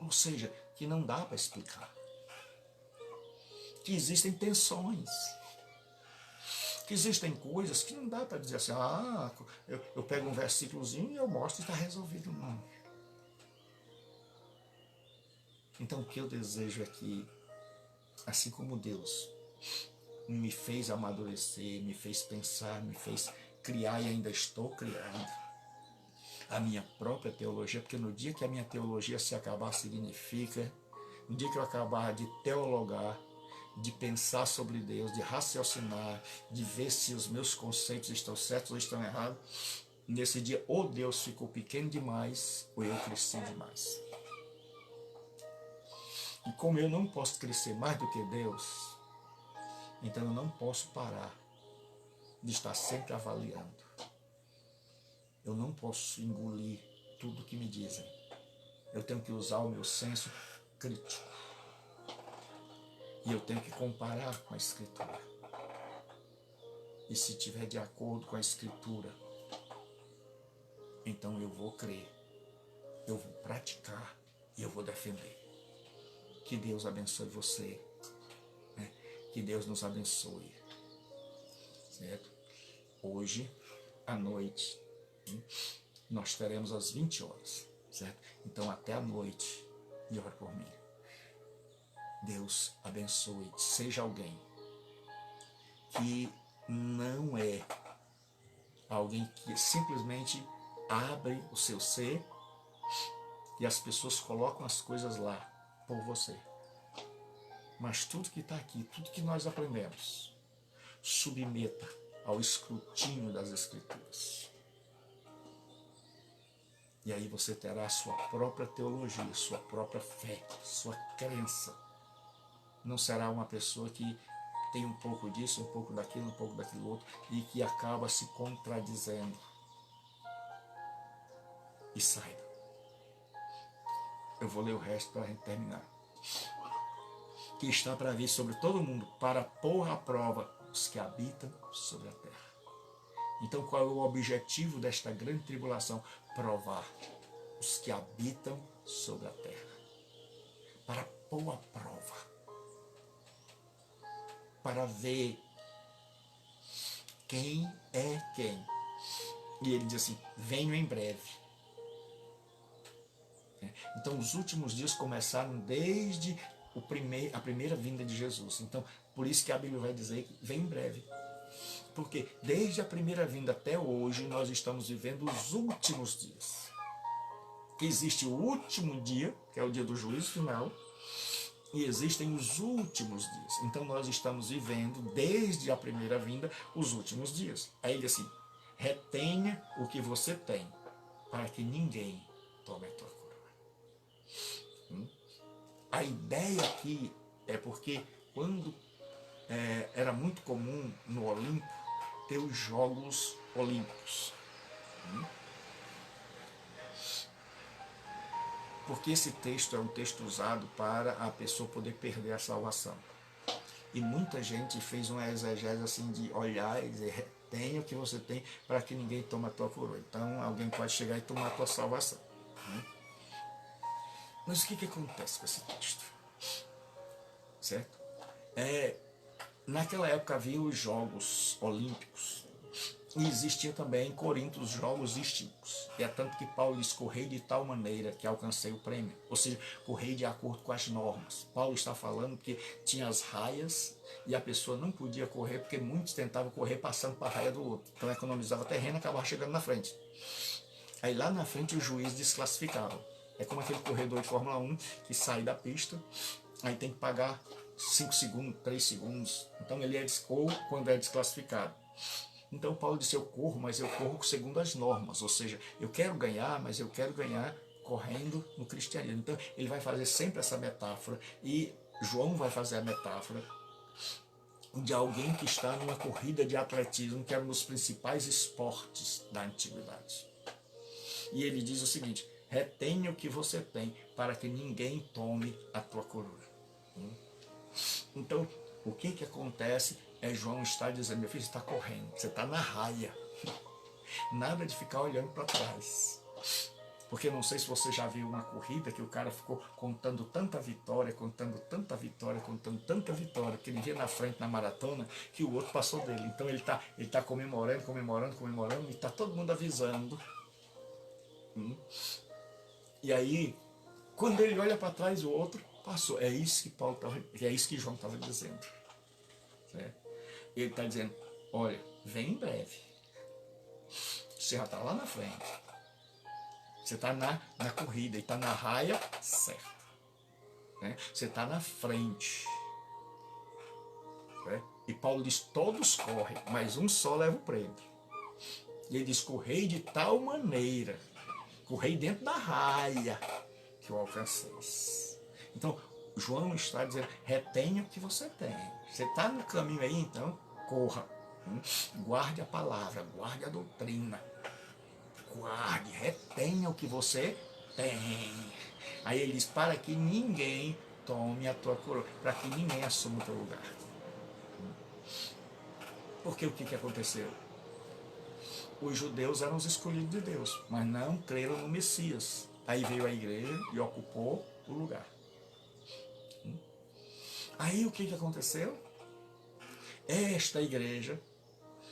Ou seja, que não dá para explicar. Que existem tensões. Que existem coisas que não dá para dizer assim, eu pego um versículozinho e eu mostro e está resolvido, não. Então o que eu desejo é que, assim como Deus me fez amadurecer, me fez pensar, me fez criar e ainda estou criando a minha própria teologia, porque no dia que a minha teologia se acabar, significa, no dia que eu acabar de teologar, de pensar sobre Deus, de raciocinar, de ver se os meus conceitos estão certos ou estão errados, nesse dia ou Deus ficou pequeno demais ou eu cresci demais. E como eu não posso crescer mais do que Deus, então eu não posso parar de estar sempre avaliando. Eu não posso engolir tudo que me dizem. Eu tenho que usar o meu senso crítico. E eu tenho que comparar com a Escritura. E se estiver de acordo com a Escritura, então eu vou crer, eu vou praticar e eu vou defender. Que Deus abençoe você. Né? Que Deus nos abençoe. Certo? Hoje, à noite, nós teremos às 20 horas. Certo? Então, até à noite, e ore por mim. Deus abençoe. Seja alguém que não é alguém que simplesmente abre o seu ser e as pessoas colocam as coisas lá por você. Mas tudo que está aqui, tudo que nós aprendemos, submeta ao escrutínio das Escrituras. E aí você terá a sua própria teologia, sua própria fé, sua crença. Não será uma pessoa que tem um pouco disso, um pouco daquilo outro, e que acaba se contradizendo. E saiba, eu vou ler o resto para a gente terminar. Que está para vir sobre todo mundo, para pôr à prova os que habitam sobre a terra. Então qual é o objetivo desta grande tribulação? Provar os que habitam sobre a terra. Para pôr à prova. Para ver quem é quem. E ele diz assim, venho em breve. Então os últimos dias começaram desde a primeira vinda de Jesus. Então, por isso que a Bíblia vai dizer que vem em breve. Porque desde a primeira vinda até hoje, nós estamos vivendo os últimos dias. Existe o último dia, que é o dia do juízo final, e existem os últimos dias. Então nós estamos vivendo, desde a primeira vinda, os últimos dias. Aí ele diz assim, retenha o que você tem, para que ninguém tome a tua coroa. A ideia aqui é porque quando era muito comum no Olimpo ter os Jogos Olímpicos. Porque esse texto é um texto usado para a pessoa poder perder a salvação. E muita gente fez uma exegese assim de olhar e dizer, tenha o que você tem para que ninguém tome a tua coroa. Então alguém pode chegar e tomar a tua salvação. Mas o que acontece com esse texto? Certo? Naquela época havia os Jogos Olímpicos e existia também em Corinto os Jogos Estípicos. E é tanto que Paulo diz, correi de tal maneira que alcancei o prêmio. Ou seja, correi de acordo com as normas. Paulo está falando que tinha as raias e a pessoa não podia correr porque muitos tentavam correr passando para a raia do outro. Então economizava terreno e acabava chegando na frente. Aí lá na frente o juiz desclassificava. É como aquele corredor de Fórmula 1 que sai da pista, aí tem que pagar 5 segundos, 3 segundos. Então ele ou quando é desclassificado. Então Paulo disse, eu corro, mas eu corro segundo as normas. Ou seja, eu quero ganhar, mas eu quero ganhar correndo no cristianismo. Então ele vai fazer sempre essa metáfora. E João vai fazer a metáfora de alguém que está numa corrida de atletismo, que era um dos principais esportes da antiguidade. E ele diz o seguinte, retenha o que você tem, para que ninguém tome a tua coroa. Então, o que acontece é João está dizendo, meu filho, você está correndo, você está na raia. Nada de ficar olhando para trás. Porque não sei se você já viu uma corrida que o cara ficou contando tanta vitória, contando tanta vitória, contando tanta vitória, que ele via na frente na maratona que o outro passou dele. Então ele tá comemorando, comemorando, comemorando, e está todo mundo avisando. E aí, quando ele olha para trás, o outro passou. É isso que João estava dizendo. Certo? Ele está dizendo, olha, vem em breve. Você já está lá na frente. Você está na corrida e está na raia certa. Né? Você está na frente. Né? E Paulo diz, todos correm, mas um só leva o prêmio. E ele diz, correi de tal maneira, correi dentro da raia, que eu alcanceis. Então, João está dizendo, retenha o que você tem. Você está no caminho aí, então, corra. Guarde a palavra, guarde a doutrina. Guarde, retenha o que você tem. Aí ele diz, para que ninguém tome a tua coroa, para que ninguém assuma o teu lugar. Porque o que aconteceu? Os judeus eram os escolhidos de Deus, mas não creram no Messias. Aí veio a igreja e ocupou o lugar. Aí o que aconteceu? Esta igreja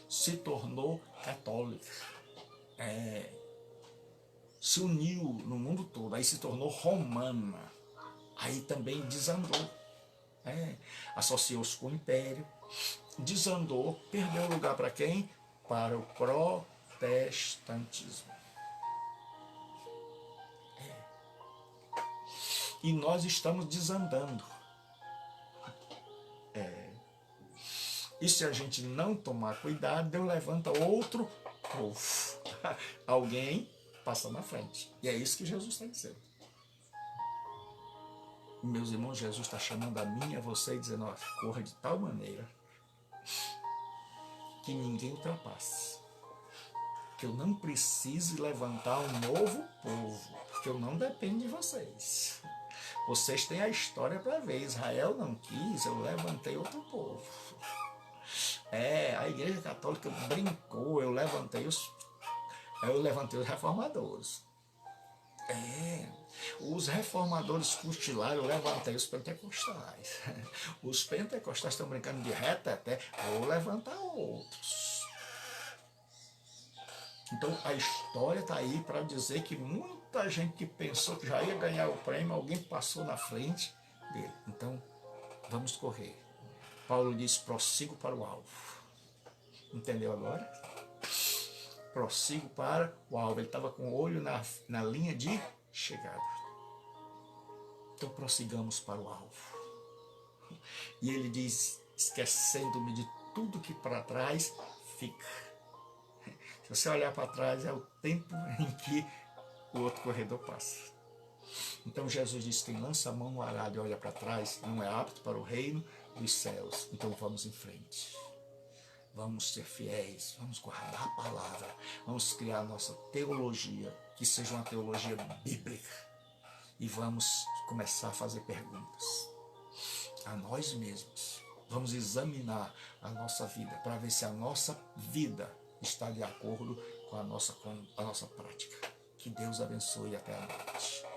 se tornou católica. Se uniu no mundo todo, aí se tornou romana. Aí também desandou. Associou-se com o império, desandou, perdeu o lugar para quem? Para o protestantismo. E nós estamos desandando. E se a gente não tomar cuidado, Deus levanta outro povo. Alguém passa na frente. E é isso que Jesus está dizendo. Meus irmãos, Jesus está chamando a mim e a você e dizendo, ó, corra de tal maneira que ninguém ultrapasse. Que eu não precise levantar um novo povo, porque eu não dependo de vocês. Vocês têm a história para ver. Israel não quis, eu levantei outro povo. A Igreja Católica brincou, eu levantei os reformadores. Os reformadores cochilaram, eu levantei os pentecostais. Os pentecostais estão brincando de reteté, vou levantar outros. Então a história está aí para dizer que muita gente que pensou que já ia ganhar o prêmio, alguém passou na frente dele. Então, vamos correr. Paulo diz, prossigo para o alvo. Entendeu agora? Prossigo para o alvo. Ele estava com o olho na linha de chegada. Então, prossigamos para o alvo. E ele diz, esquecendo-me de tudo que para trás fica. Se você olhar para trás, é o tempo em que o outro corredor passa. Então Jesus diz, quem lança a mão no arado e olha para trás, não é apto para o reino dos céus. Então vamos em frente. Vamos ser fiéis, vamos guardar a palavra, vamos criar a nossa teologia, que seja uma teologia bíblica. E vamos começar a fazer perguntas a nós mesmos. Vamos examinar a nossa vida para ver se a nossa vida está de acordo com a nossa prática. Que Deus abençoe até a noite.